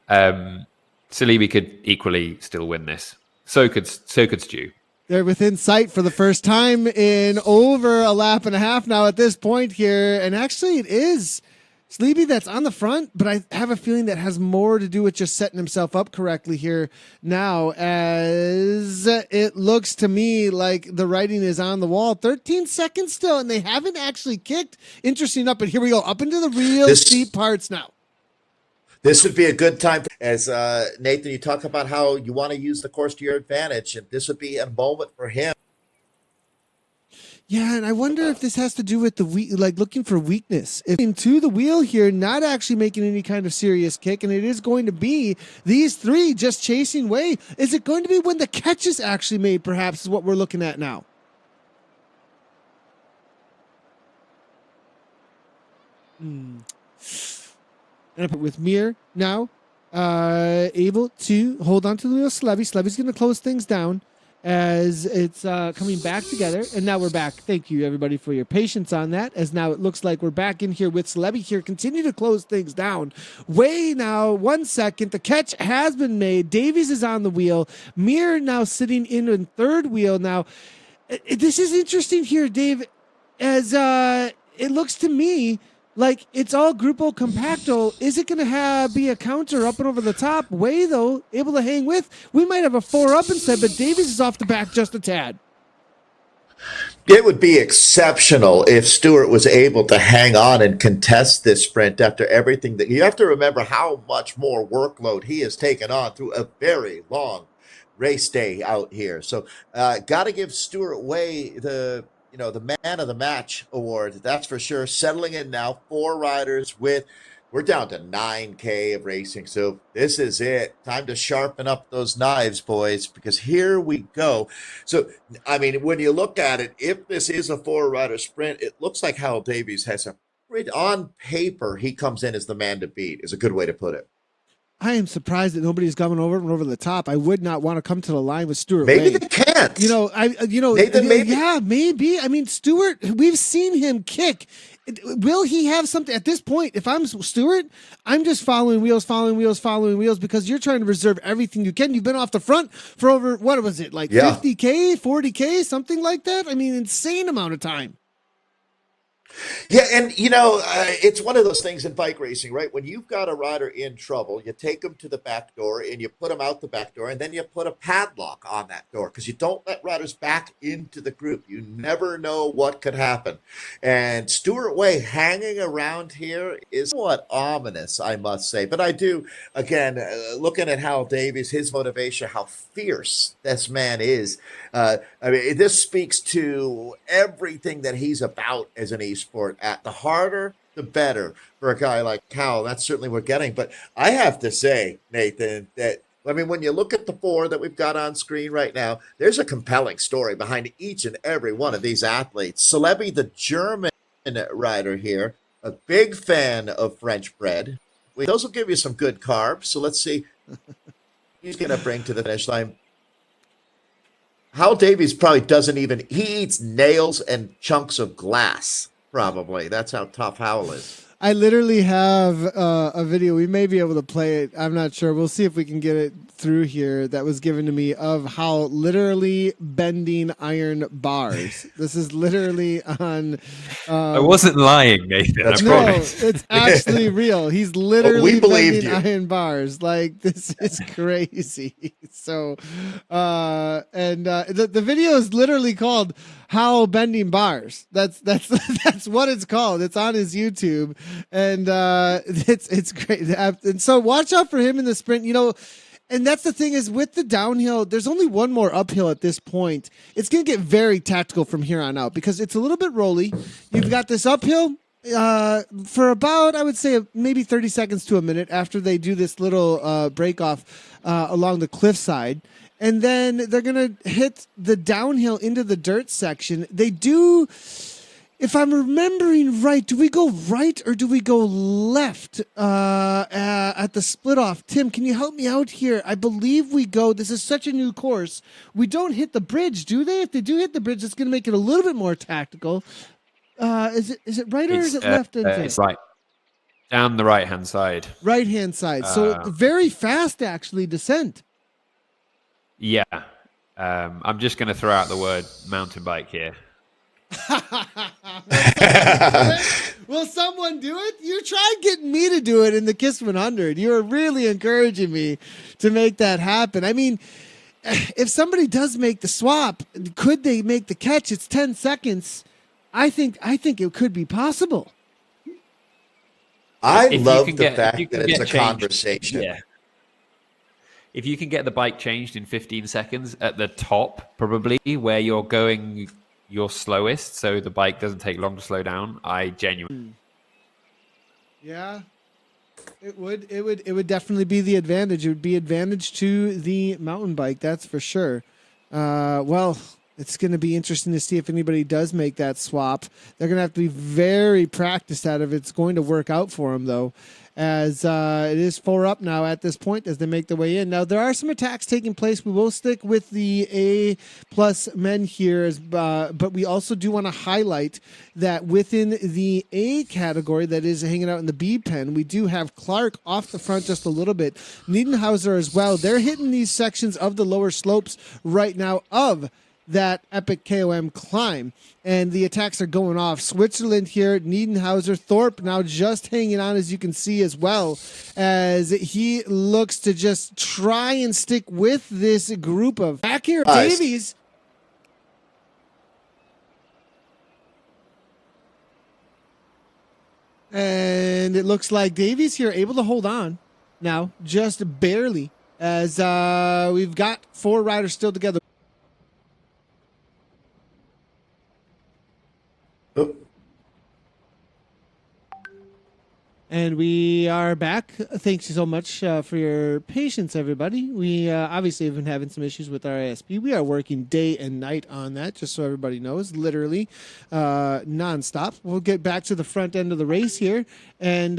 Salibi could equally still win this. So could Stu. They're within sight for the first time in over a lap and a half now at this point here. And actually, it is Sleepy that's on the front, but I have a feeling that has more to do with just setting himself up correctly here now, as it looks to me like the writing is on the wall. 13 seconds still, and they haven't actually kicked. Interesting enough, but here we go, up into the real steep parts now. This would be a good time, as Nathan, you talk about how you want to use the course to your advantage, and this would be a moment for him. Yeah, and I wonder if this has to do with the looking for weakness. If into the wheel here, not actually making any kind of serious kick, and it is going to be these three just chasing way. Is it going to be when the catch is actually made, perhaps, is what we're looking at now? And with Mir now able to hold on to the wheel. Slevy's going to close things down as it's coming back together. And now we're back. Thank you, everybody, for your patience on that, as now it looks like we're back in here with Slevy here. Continue to close things down. Way now, 1 second. The catch has been made. Davies is on the wheel. Mir now sitting in third wheel now. This is interesting here, Dave, as it looks to me like it's all Grupo Compacto. Is it going to be a counter up and over the top? Way, though, able to hang with. We might have a 4-up instead, but Davies is off the back just a tad. It would be exceptional if Stewart was able to hang on and contest this sprint after everything that you have to remember how much more workload he has taken on through a very long race day out here. So got to give Stewart Way the man of the match award. That's for sure. Settling in now, 4 riders we're down to 9K of racing. So this is it. Time to sharpen up those knives, boys, because here we go. So, I mean, when you look at it, if this is a 4-rider sprint, it looks like Hal Davies has on paper, he comes in as the man to beat, is a good way to put it. I am surprised that nobody's coming over the top. I would not want to come to the line with Stewart. Maybe Wade. they can't. Nathan, maybe. Yeah, maybe. I mean, Stewart, we've seen him kick. Will he have something at this point? If I'm Stewart, I'm just following wheels because you're trying to reserve everything you can. You've been off the front for over, what was it, like 50K, 40K, something like that? I mean, insane amount of time. Yeah, and it's one of those things in bike racing, right? When you've got a rider in trouble, you take them to the back door and you put them out the back door, and then you put a padlock on that door because you don't let riders back into the group. You never know what could happen. And Stewart Way hanging around here is somewhat ominous, I must say. But I do, again, looking at Hal Davies, his motivation, how fierce this man is. I mean, this speaks to everything that he's about as an esport. At the harder, the better for a guy like Hal. That's certainly what we're getting. But I have to say, Nathan, that when you look at the 4 that we've got on screen right now, there's a compelling story behind each and every one of these athletes. Celebi, the German rider here, a big fan of French bread. Those will give you some good carbs. So let's see he's going to bring to the finish line. Hal Davies probably he eats nails and chunks of glass, probably. That's how tough Hal is. I literally have a video. We may be able to play it. I'm not sure. We'll see if we can get it through here. That was given to me of how literally bending iron bars. This is literally on. I wasn't lying, Nathan. That's No, promise. it's actually real. He's literally believed bending you. iron bars. Like, this is crazy. So, the video is literally called "How Bending Bars." That's what it's called. It's on his YouTube, and it's great. And so watch out for him in the sprint. And that's the thing is with the downhill, there's only one more uphill at this point. It's going to get very tactical from here on out because it's a little bit rolly. You've got this uphill for about, I would say, maybe 30 seconds to a minute after they do this little break off along the cliffside. And then they're going to hit the downhill into the dirt section. They do... If I'm remembering right, do we go right or do we go left at the split off? Tim, can you help me out here? I believe we go. This is such a new course. We don't hit the bridge, do they? If they do hit the bridge, it's going to make it a little bit more tactical. Is it right or is it left? It's right. Down the right-hand side. Right-hand side. So very fast, actually, descent. Yeah. I'm just going to throw out the word mountain bike here. Will someone do it? You tried getting me to do it in the KISS 100. You were really encouraging me to make that happen. I mean, if somebody does make the swap, could they make the catch? It's 10 seconds. I think it could be possible. I love the fact that it's a conversation. Yeah. If you can get the bike changed in 15 seconds at the top, probably where you're going you're slowest, so the bike doesn't take long to slow down, I genuinely. Yeah. It would definitely be the advantage. It would be advantage to the mountain bike, that's for sure. Well, it's going to be interesting to see if anybody does make that swap. They're going to have to be very practiced at it if it's going to work out for them, though, as it is 4 up now at this point as they make their way in. Now, there are some attacks taking place. We will stick with the A+ men here, but we also do want to highlight that within the A category that is hanging out in the B pen, we do have Clark off the front just a little bit. Niedenhauser as well. They're hitting these sections of the lower slopes right now of that epic KOM climb, and the attacks are going off. Switzerland here, Niedenhauser, Thorpe now just hanging on, as you can see as well, as he looks to just try and stick with this group of back here. Davies. And it looks like Davies here able to hold on now, just barely, as we've got 4 riders still together. And we are back. Thanks you so much for your patience, everybody. We obviously have been having some issues with our ASP. We are working day and night on that, just so everybody knows, literally nonstop. We'll get back to the front end of the race here, and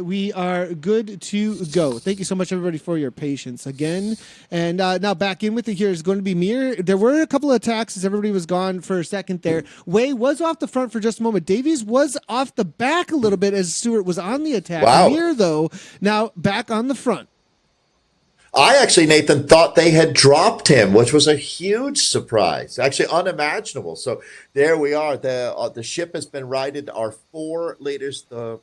we are good to go. Thank you so much, everybody, for your patience again. And now back in with it here is going to be Mir. There were a couple of attacks as everybody was gone for a second there. Way was off the front for just a moment. Davies was off the back a little bit as Stewart was on the attack. Wow. Mir, though, now back on the front. I actually, Nathan, thought they had dropped him, which was a huge surprise, actually unimaginable. So there we are. The ship has been righted. Our 4 leaders, the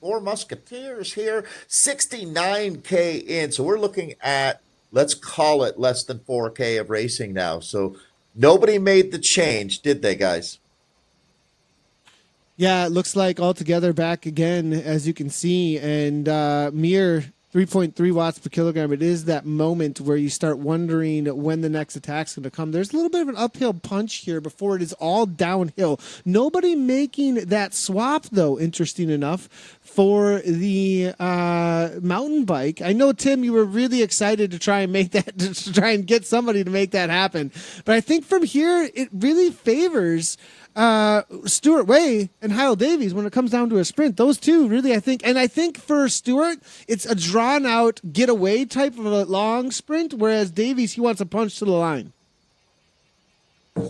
4 musketeers here, 69K in. So we're looking at, let's call it less than 4K of racing now. So nobody made the change, did they, guys? Yeah, it looks like altogether back again, as you can see, and Mir 3.3 watts per kilogram. It is that moment where you start wondering when the next attack's going to come. There's a little bit of an uphill punch here before it is all downhill. Nobody making that swap, though, interesting enough, for the mountain bike. I know, Tim, you were really excited to try and make that, to try and get somebody to make that happen. But I think from here, it really favors Stuart Way and Hyle Davies when it comes down to a sprint. Those two really, I think, and I think for Stuart, it's a drawn out getaway type of a long sprint, whereas Davies, he wants a punch to the line.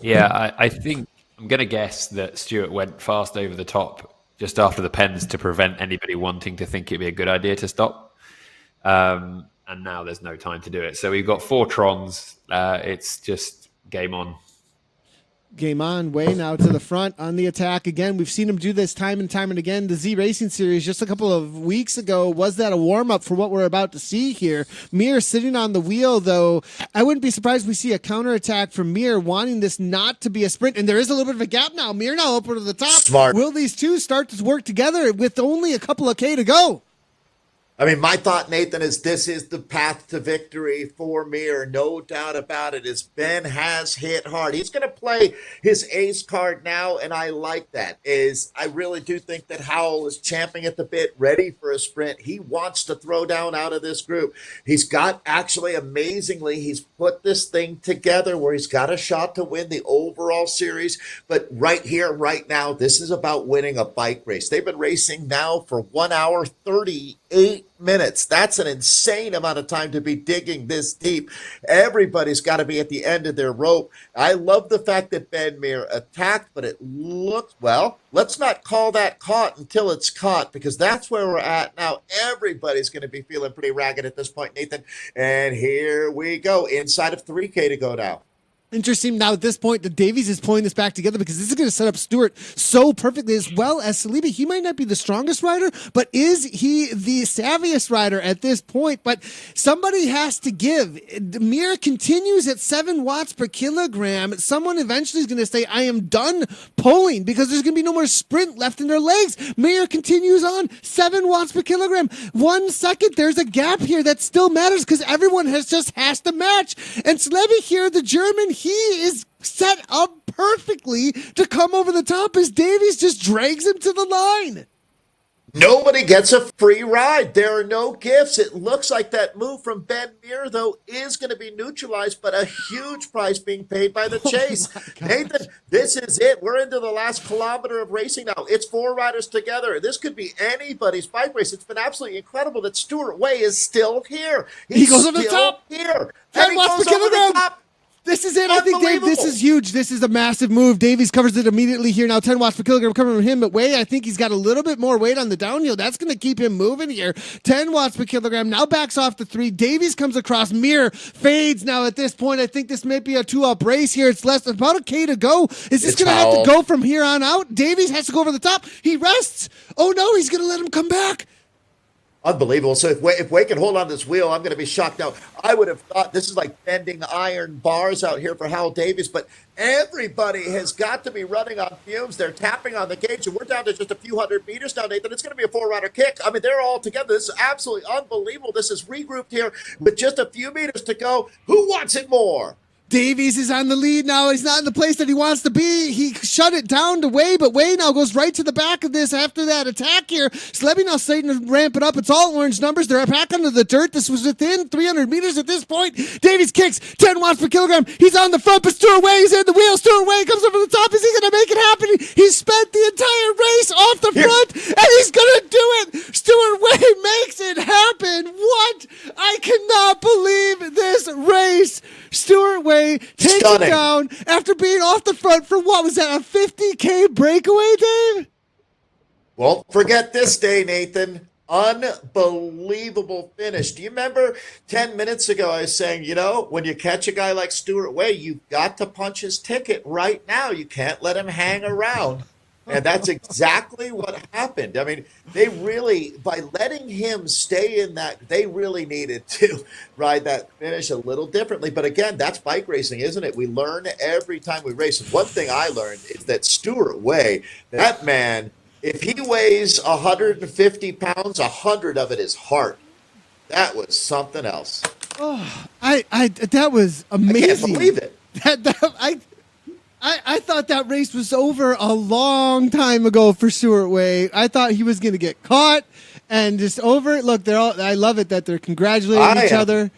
Yeah, I think I'm going to guess that Stuart went fast over the top just after the pens to prevent anybody wanting to think it'd be a good idea to stop. And now there's no time to do it. So we've got 4 Trons. It's just game on. Game on. Way now to the front on the attack again. We've seen him do this time and time and again. The Z Racing Series just a couple of weeks ago, was that a warm-up for what we're about to see here? Mir sitting on the wheel, though. I wouldn't be surprised if we see a counterattack from Mir wanting this not to be a sprint, and there is a little bit of a gap now. Mir now up to the top. Smart. Will these two start to work together with only a couple of K to go? I mean, my thought, Nathan, is this is the path to victory for Mir. No doubt about it. As Ben has hit hard, he's going to play his ace card now, and I like that. I really do think that Howell is champing at the bit, ready for a sprint. He wants to throw down out of this group. He's got, actually, amazingly, he's put this thing together where he's got a shot to win the overall series. But right here, right now, this is about winning a bike race. They've been racing now for 1 hour, 38 minutes. That's an insane amount of time to be digging this deep. Everybody's got to be at the end of their rope. I love the fact that Ben Mir attacked, but it looked, well, let's not call that caught until it's caught, because that's where we're at now. Everybody's going to be feeling pretty ragged at this point, Nathan. And here we go. Inside of 3K to go now. Interesting now at this point that Davies is pulling this back together, because this is going to set up Stewart so perfectly, as well as Saliba. He might not be the strongest rider, but is he the savviest rider at this point? But somebody has to give. Mir continues at 7 watts per kilogram. Someone eventually is going to say, I am done pulling, because there's going to be no more sprint left in their legs. Mir continues on 7 watts per kilogram. 1 second, there's a gap here that still matters, because everyone has to match. And Salebi here, the German, he is set up perfectly to come over the top as Davies just drags him to the line. Nobody gets a free ride. There are no gifts. It looks like that move from Ben Muir, though, is going to be neutralized, but a huge price being paid by the chase. Nathan, this is it. We're into the last kilometer of racing now. It's 4 riders together. This could be anybody's bike race. It's been absolutely incredible that Stuart Way is still here. He goes over the top. Here. 10 watts per kilogram. This is it. I think, Dave, this is huge. This is a massive move. Davies covers it immediately here. Now 10 watts per kilogram coming from him, but Way, I think he's got a little bit more weight on the downhill. That's going to keep him moving here. 10 watts per kilogram now backs off the 3. Davies comes across. Mir fades now at this point. I think this may be a 2-up race here. It's less than about a K to go. Is this going to have to go from here on out? Davies has to go over the top. He rests. Oh, no, he's going to let him come back. Unbelievable. So if Way can hold on to this wheel, I'm going to be shocked. Now, I would have thought this is like bending iron bars out here for Hal Davies, but everybody has got to be running on fumes. They're tapping on the gauge, and we're down to just a few hundred meters now, Nathan. It's going to be a 4-rider kick. I mean, they're all together. This is absolutely unbelievable. This is regrouped here with just a few meters to go. Who wants it more? Davies is on the lead now. He's not in the place that he wants to be. He shut it down to Way, but Way now goes right to the back of this after that attack here. Slebby now starting to ramp it up. It's all orange numbers. They're back under the dirt. This was within 300 meters at this point. Davies kicks 10 watts per kilogram. He's on the front, but Stuart Way is in the wheel. Stuart Way comes over the top. Is he going to make it happen? He spent the entire race off the front, and he's going to do it. Stuart Way makes it happen. What? I cannot believe this race. Stuart Way takes it down after being off the front for what was that, a 50K breakaway, Dave? Well, forget this day, Nathan. Unbelievable finish. Do you remember 10 minutes ago I was saying, you know, when you catch a guy like Stuart Way, you've got to punch his ticket right now. You can't let him hang around. And that's exactly what happened. I mean, they really, by letting him stay in that, they really needed to ride that finish a little differently. But again, that's bike racing, isn't it? We learn every time we race. And one thing I learned is that Stuart Way, that man, if he weighs 150 pounds, 100 of it is heart. That was something else. Oh, that was amazing. I can't believe it. I thought that race was over a long time ago for Stuart Way. I thought he was going to get caught and just over it. Look, I love it that they're congratulating each other.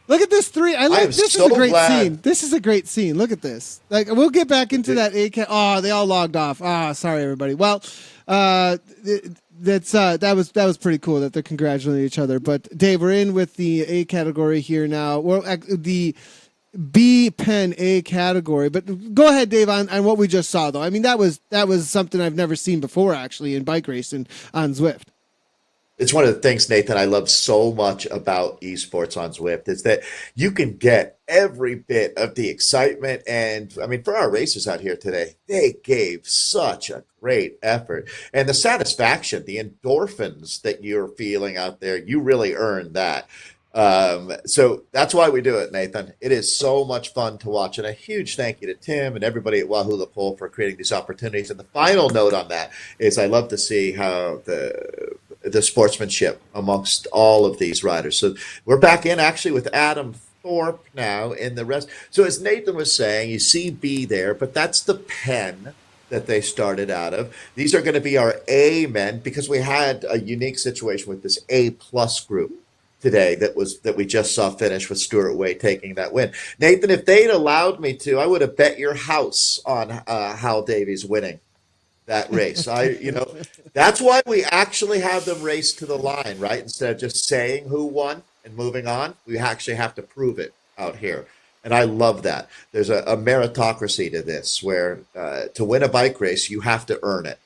Look at this 3. This is a great scene. This is a great scene. Look at this. Like, we'll get back into that AK. Oh, they all logged off. Sorry everybody. Well, that was pretty cool that they're congratulating each other. But Dave, we're in with the A category here now. Well, the B pen A category, but go ahead, Dave, on what we just saw though. I mean, that was something I've never seen before actually in bike racing on Zwift. It's one of the things, Nathan, I love so much about esports on Zwift is that you can get every bit of the excitement. And I mean, for our racers out here today, they gave such a great effort, and the satisfaction, the endorphins that you're feeling out there, you really earned that. So that's why we do it, Nathan. It is so much fun to watch. And a huge thank you to Tim and everybody at Wahoo Le Col for creating these opportunities. And the final note on that is I love to see how the sportsmanship amongst all of these riders. So we're back in actually with Adam Thorpe now in the rest. So as Nathan was saying, you see B there, but that's the pen that they started out of. These are going to be our A men because we had a unique situation with this A plus group today that we just saw finish with Stuart Way taking that win. Nathan, if they'd allowed me to, I would have bet your house on Hal Davies winning that race. That's why we actually have them race to the line, right? Instead of just saying who won and moving on, we actually have to prove it out here. And I love that. There's a meritocracy to this where to win a bike race, you have to earn it.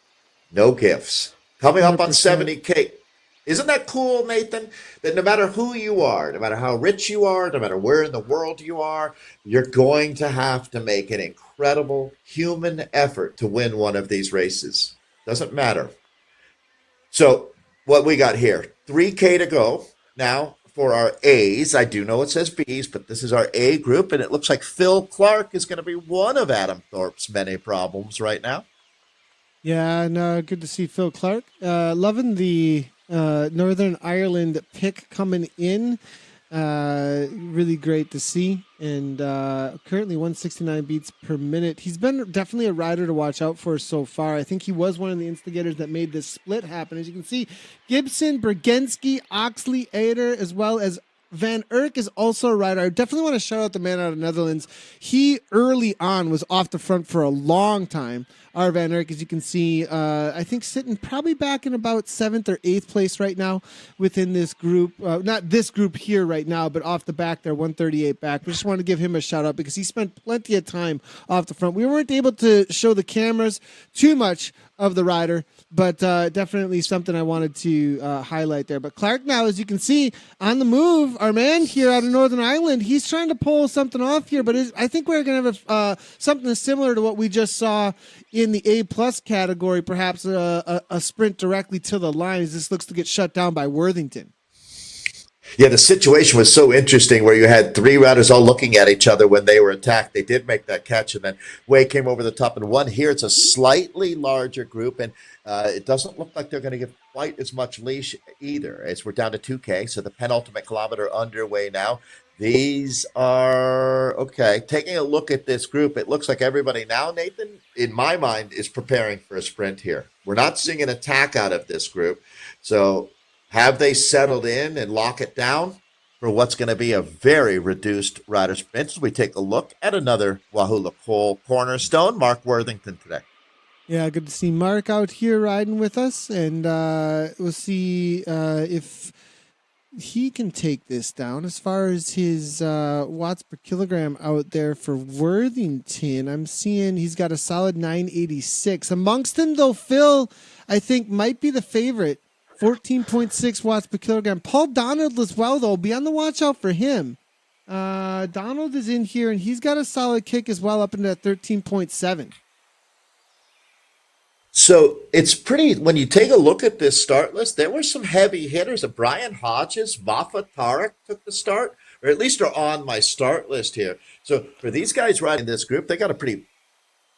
No gifts. Coming up on 70K. Isn't that cool, Nathan? That no matter who you are, no matter how rich you are, no matter where in the world you are, you're going to have to make an incredible human effort to win one of these races. Doesn't matter. So what we got here, 3K to go now for our A's. I do know it says B's, but this is our A group, and it looks like Phil Clark is going to be one of Adam Thorpe's many problems right now. Yeah, no, good to see Phil Clark. Loving the Northern Ireland pick coming in. Really great to see. And currently 169 beats per minute. He's been definitely a rider to watch out for so far. I think he was one of the instigators that made this split happen. As you can see, Gibson, Bergenski, Oxley, Ader, as well as Van Urk is also a rider. I definitely want to shout out the man out of the Netherlands. He early on was off the front for a long time. Our Van Urk, as you can see, I think sitting probably back in about 7th or 8th place right now within this group. Not this group here right now, but off the back there, 138 back. We just want to give him a shout out because he spent plenty of time off the front. We weren't able to show the cameras too much of the rider, but definitely something I wanted to highlight there. But Clark now, as you can see, on the move, our man here out of Northern Ireland, he's trying to pull something off here, but I think we're going to have something similar to what we just saw in the A+ category, perhaps a sprint directly to the line as this looks to get shut down by Worthington. Yeah, the situation was so interesting where you had three riders all looking at each other when they were attacked. They did make that catch, and then Way came over the top and won. Here it's a slightly larger group, and it doesn't look like they're going to give quite as much leash either, as we're down to 2K, so the penultimate kilometer underway now. These are, okay, taking a look at this group, it looks like everybody now, Nathan, in my mind, is preparing for a sprint here. We're not seeing an attack out of this group, so have they settled in and lock it down for what's going to be a very reduced rider sprint as we take a look at another Wahoo Le Col cornerstone, Mark Worthington today? Yeah, good to see Mark out here riding with us, and we'll see if he can take this down. As far as his watts per kilogram out there for Worthington, I'm seeing he's got a solid 986. Amongst them, though, Phil, I think, might be the favorite. 14.6 watts per kilogram. Paul Donald as well, though. Be on the watch out for him. Donald is in here, and he's got a solid kick as well, up into that 13.7. So it's pretty, when you take a look at this start list, there were some heavy hitters. Brian Hodges, Vafa Tarek took the start, or at least are on my start list here. So for these guys riding this group, they got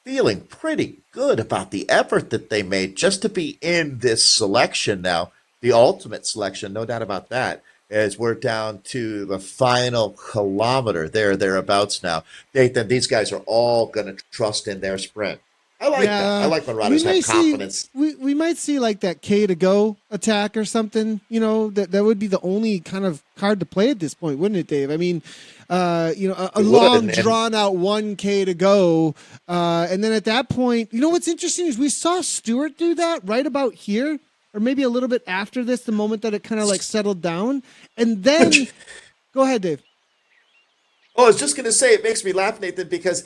feeling pretty good about the effort that they made just to be in this selection now, the ultimate selection, no doubt about that, as we're down to the final kilometer thereabouts now. Nathan, these guys are all going to trust in their sprint. I like that. I like when riders have confidence. We might see like that K to go attack or something, that would be the only kind of card to play at this point, wouldn't it, Dave? I mean, a long drawn out 1K to go. And then at that point, what's interesting is we saw Stewart do that right about here, or maybe a little bit after this, the moment that it kind of like settled down. And then go ahead, Dave. Oh, I was just going to say, it makes me laugh, Nathan, because,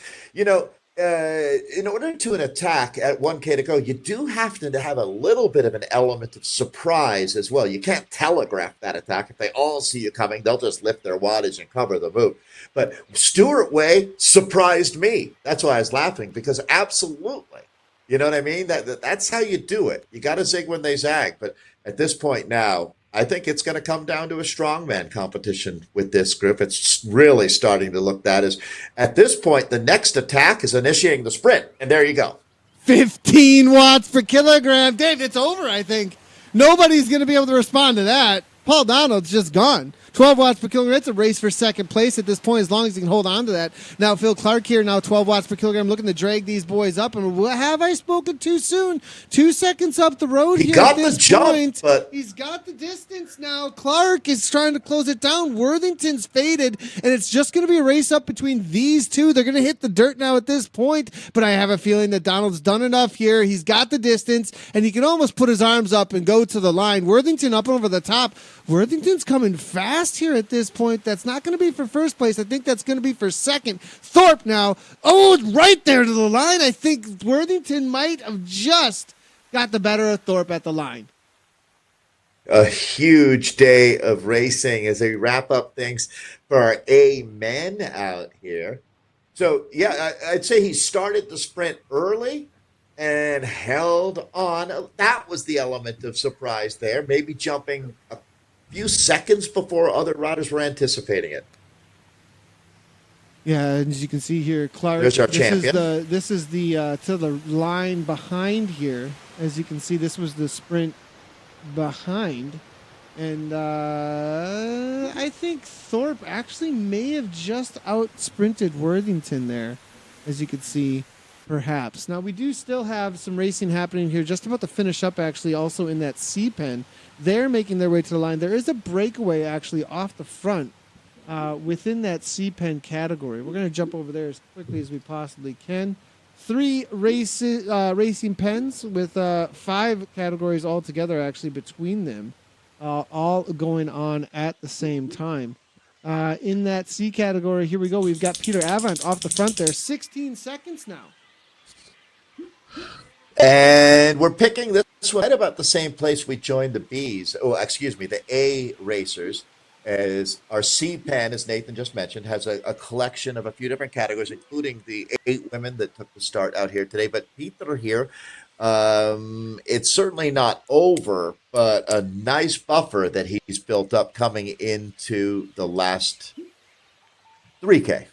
in order to an attack at 1K to go, you do have to have a little bit of an element of surprise as well. You can't telegraph that attack. If they all see you coming, they'll just lift their wattage and cover the move. But Stuart Way surprised me. That's why I was laughing, because absolutely, you know what I mean? That's how you do it. You got to zig when they zag. But at this point now, I think it's going to come down to a strongman competition with this group. It's really starting to look that as, at this point, the next attack is initiating the sprint. And there you go. 15 watts per kilogram. Dave, it's over, I think. Nobody's going to be able to respond to that. Paul Donald's just gone. 12 watts per kilogram. It's a race for second place at this point, as long as he can hold on to that. Now, Phil Clark here, now 12 watts per kilogram, looking to drag these boys up. And have I spoken too soon? 2 seconds up the road he here got at this the jump, point. but He's got the distance now. Clark is trying to close it down. Worthington's faded, and it's just going to be a race up between these two. They're going to hit the dirt now at this point, but I have a feeling that Donald's done enough here. He's got the distance, and he can almost put his arms up and go to the line. Worthington up over the top. Worthington's coming fast here at this point. That's not going to be for first place. I think that's going to be for second. Thorpe now. Oh, right there to the line. I think Worthington might have just got the better of Thorpe at the line. A huge day of racing as they wrap up things for our A-men out here. So, yeah, I'd say he started the sprint early and held on. That was the element of surprise there, maybe jumping a few seconds before other riders were anticipating it. Yeah, and as you can see here, Clark. There's our champion. This is the to the line behind here. As you can see, this was the sprint behind. And I think Thorpe actually may have just out-sprinted Worthington there, as you could see, perhaps. Now, we do still have some racing happening here, just about to finish up, actually, also in that C-pen. They're making their way to the line. There is a breakaway, actually, off the front within that C-pen category. We're going to jump over there as quickly as we possibly can. 3 racing pens with 5 categories altogether, actually, between them. All going on at the same time. In that C category, here we go. We've got Peter Avant off the front there. 16 seconds now. And we're picking this one right about the same place we joined the Bs. Oh, excuse me, the A racers. As our C pen, as Nathan just mentioned, has a collection of a few different categories, including the 8 women that took the start out here today. But Peter here, it's certainly not over, but a nice buffer that he's built up coming into the last 3K.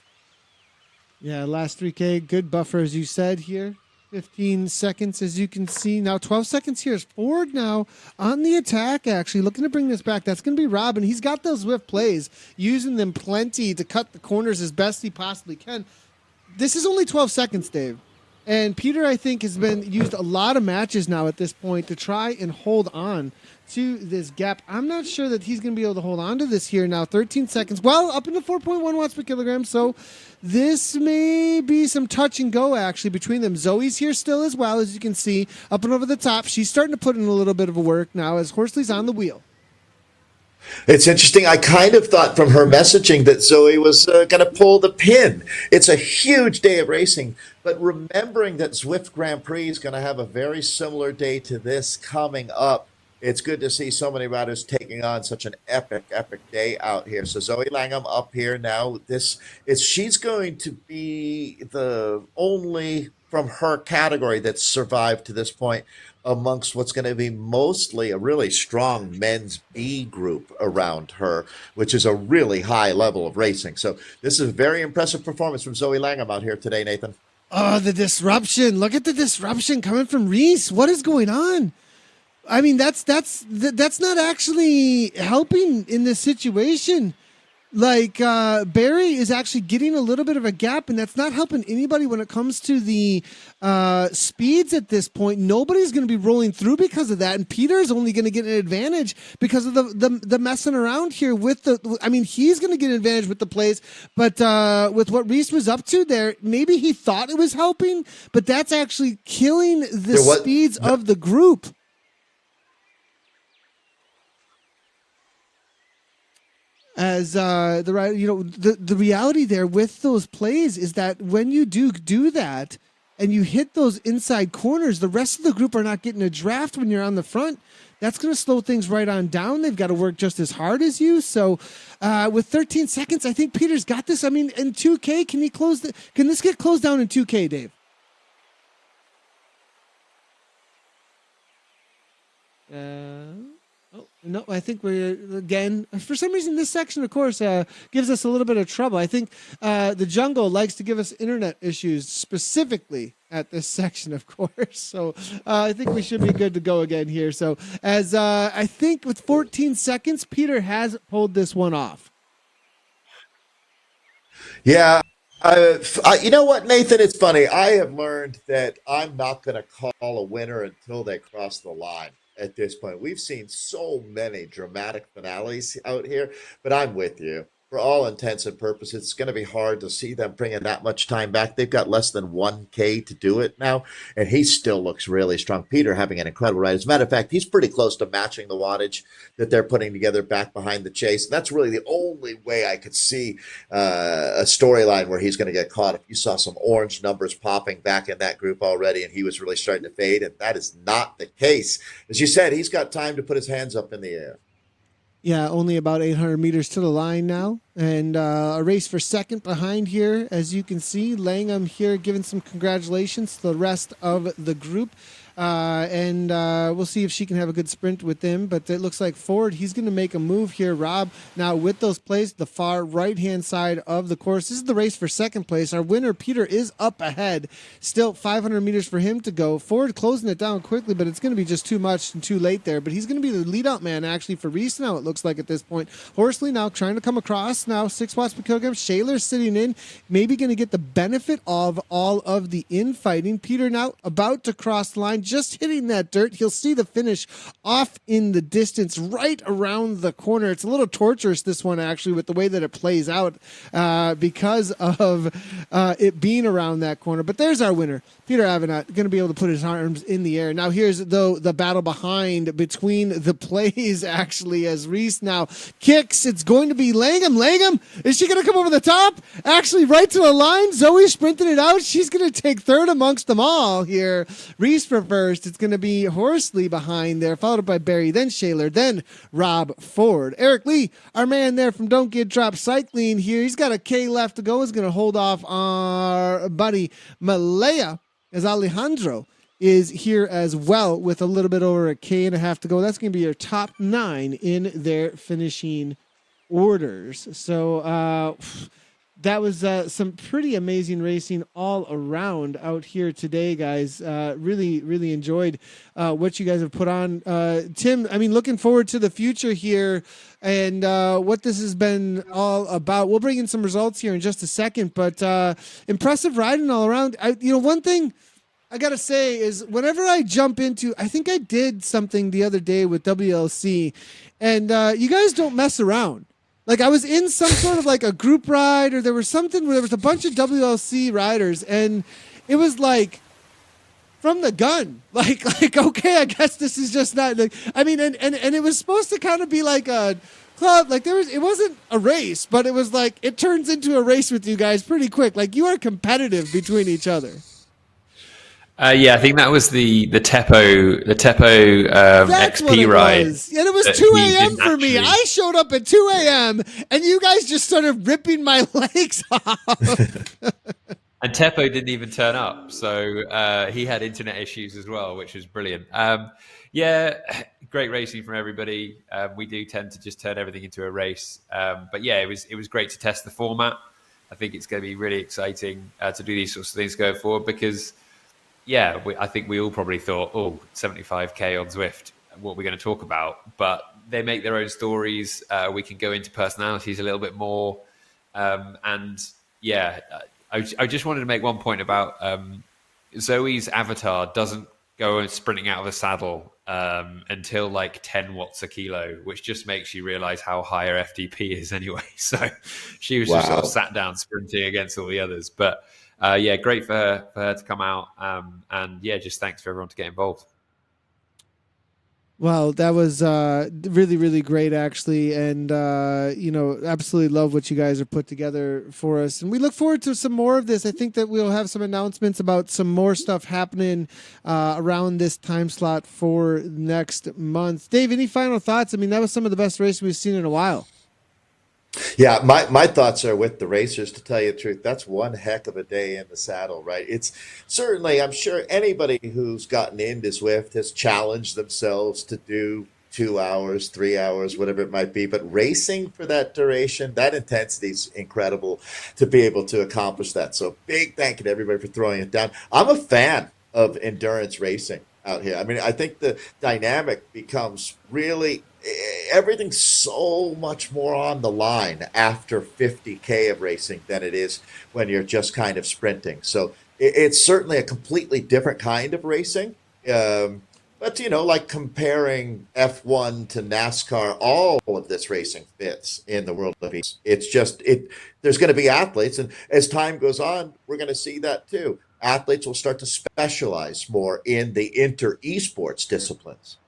Yeah, last 3K, good buffer, as you said here. 15 seconds, as you can see. Now, 12 seconds here is Ford now on the attack, actually, looking to bring this back. That's going to be Robin. He's got those Zwift plays, using them plenty to cut the corners as best he possibly can. This is only 12 seconds, Dave. And Peter, I think, has been used a lot of matches now at this point to try and hold on to this gap. I'm not sure that he's going to be able to hold on to this here now. 13 seconds. Well, up into 4.1 watts per kilogram. So this may be some touch and go, actually, between them. Zoe's here still as well, as you can see. Up and over the top. She's starting to put in a little bit of a work now as Horsley's on the wheel. It's interesting. I kind of thought from her messaging that Zoe was going to pull the pin. It's a huge day of racing, but remembering that Zwift Grand Prix is going to have a very similar day to this coming up, it's good to see so many riders taking on such an epic day out here. So Zoe Langham up here now. She's going to be the only from her category that's survived to this point amongst what's going to be mostly a really strong men's B group around her, which is a really high level of racing. So this is a very impressive performance from Zoe Langham out here today, Nathan. Oh, the disruption. Look at the disruption coming from Reese. What is going on? I mean, that's not actually helping in this situation. Like, Barry is actually getting a little bit of a gap, and that's not helping anybody when it comes to the speeds at this point. Nobody's going to be rolling through because of that, and Peter is only going to get an advantage because of the messing around here with the. I mean, he's going to get an advantage with the plays, but with what Reese was up to there, maybe he thought it was helping, but that's actually killing the speeds of the group. As the reality there with those plays is that when you do that and you hit those inside corners, the rest of the group are not getting a draft when you're on the front. That's going to slow things right on down. They've got to work just as hard as you. So with 13 seconds, I think Peter's got this. I mean, in 2K, can this get closed down in 2K, Dave? No, I think again, for some reason, this section, of course, gives us a little bit of trouble. I think the jungle likes to give us internet issues specifically at this section, of course. So I think we should be good to go again here. So as I think with 14 seconds, Peter has pulled this one off. Yeah. You know what, Nathan? It's funny. I have learned that I'm not going to call a winner until they cross the line. At this point, we've seen so many dramatic finales out here, but I'm with you. For all intents and purposes, it's going to be hard to see them bringing that much time back. They've got less than 1K to do it now, and he still looks really strong. Peter having an incredible ride. As a matter of fact, he's pretty close to matching the wattage that they're putting together back behind the chase. And that's really the only way I could see a storyline where he's going to get caught. If you saw some orange numbers popping back in that group already, and he was really starting to fade, and that is not the case. As you said, he's got time to put his hands up in the air. Yeah, only about 800 meters to the line now. And a race for second behind here, as you can see. Langham here giving some congratulations to the rest of the group. and we'll see if she can have a good sprint with him. But it looks like Ford, he's going to make a move here. Rob, now with those plays, the far right-hand side of the course. This is the race for second place. Our winner, Peter, is up ahead. Still 500 meters for him to go. Ford closing it down quickly, but it's going to be just too much and too late there. But he's going to be the lead-out man, actually, for Reese now, it looks like at this point. Horsley now trying to come across. Now 6 watts per kilogram. Shaler sitting in, maybe going to get the benefit of all of the infighting. Peter now about to cross the line, just hitting that dirt. He'll see the finish off in the distance right around the corner. It's a little torturous, this one, actually, with the way that it plays out because of it being around that corner. But there's our winner. Peter Avenat going to be able to put his arms in the air. Now here's, though, the battle behind between the plays, actually, as Reese now kicks. It's going to be Langham. Langham, is she going to come over the top? Actually, right to the line. Zoe sprinting it out. She's going to take third amongst them all here. Reese for first. It's going to be Horsley behind there, followed by Barry, then Shaler, then Rob Ford. Eric Lee, our man there from Don't Get Dropped Cycling here. He's got a K left to go. He's going to hold off our buddy Malaya, as Alejandro is here as well with a little bit over a K.5 to go. That's going to be your top 9 in their finishing orders. So that was some pretty amazing racing all around out here today, guys. Really, really enjoyed what you guys have put on. Tim, I mean, looking forward to the future here and what this has been all about. We'll bring in some results here in just a second, but impressive riding all around. One thing I got to say is whenever I jump into, I think I did something the other day with WLC, and you guys don't mess around. Like, I was in some sort of like a group ride, or there was something where there was a bunch of WLC riders, and it was like from the gun. Like okay, I guess this is just not like, I mean, and it was supposed to kind of be like a club, like it wasn't a race, but it was like it turns into a race with you guys pretty quick. Like, you are competitive between each other. Yeah, I think that was the Teppo XP ride. And it was 2 a.m. for me. I showed up at 2 a.m. and you guys just started ripping my legs off. And Teppo didn't even turn up, so he had internet issues as well, which was brilliant. Yeah, great racing from everybody. We do tend to just turn everything into a race, but yeah, it was great to test the format. I think it's going to be really exciting to do these sorts of things going forward because. Yeah, I think we all probably thought, 75K on Zwift, what we're going to talk about. But they make their own stories. We can go into personalities a little bit more. And yeah, I just wanted to make one point about Zoe's avatar doesn't go sprinting out of the saddle until like 10 watts a kilo, which just makes you realize how high her FTP is anyway. So she was just sort of sat down sprinting against all the others. But yeah, great for her to come out. And yeah, just thanks for everyone to get involved. Well, that was really, really great, actually. And, absolutely love what you guys have put together for us. And we look forward to some more of this. I think that we'll have some announcements about some more stuff happening around this time slot for next month. Dave, any final thoughts? I mean, that was some of the best racing we've seen in a while. Yeah, my thoughts are with the racers, to tell you the truth. That's one heck of a day in the saddle, right? It's certainly, I'm sure anybody who's gotten into Zwift has challenged themselves to do 2 hours, 3 hours, whatever it might be. But racing for that duration, that intensity is incredible to be able to accomplish that. So big thank you to everybody for throwing it down. I'm a fan of endurance racing out here. I mean, I think the dynamic becomes really, everything's so much more on the line after 50K of racing than it is when you're just kind of sprinting. So it's certainly a completely different kind of racing. But, like comparing F1 to NASCAR, all of this racing fits in the world of esports. It's just, there's going to be athletes. And as time goes on, we're going to see that too. Athletes will start to specialize more in the inter-esports disciplines.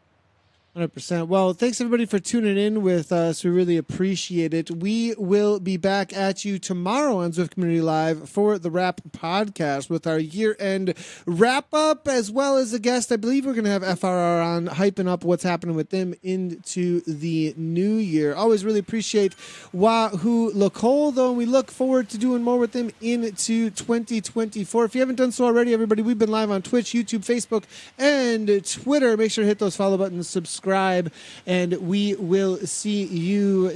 100%. Well, thanks everybody for tuning in with us. We really appreciate it. We will be back at you tomorrow on Zwift Community Live for the Wrap podcast with our year-end wrap-up, as well as a guest. I believe we're going to have FRR on, hyping up what's happening with them into the new year. Always really appreciate Wahoo Le Col, though, and we look forward to doing more with them into 2024. If you haven't done so already, everybody, we've been live on Twitch, YouTube, Facebook, and Twitter. Make sure to hit those follow buttons, subscribe, and we will see you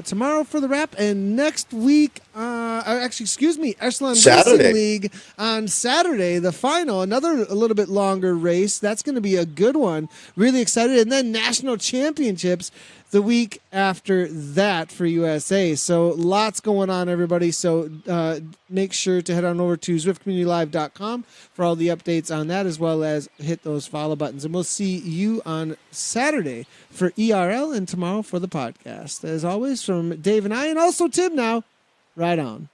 tomorrow for the wrap, and next week Echelon Saturday. Racing League on Saturday, the final, a little bit longer race. That's going to be a good one. Really excited. And then national championships the week after that for USA. So lots going on, everybody. So make sure to head on over to ZwiftCommunityLive.com for all the updates on that, as well as hit those follow buttons. And we'll see you on Saturday for ERL and tomorrow for the podcast. As always, from Dave and I, and also Tim now, right on.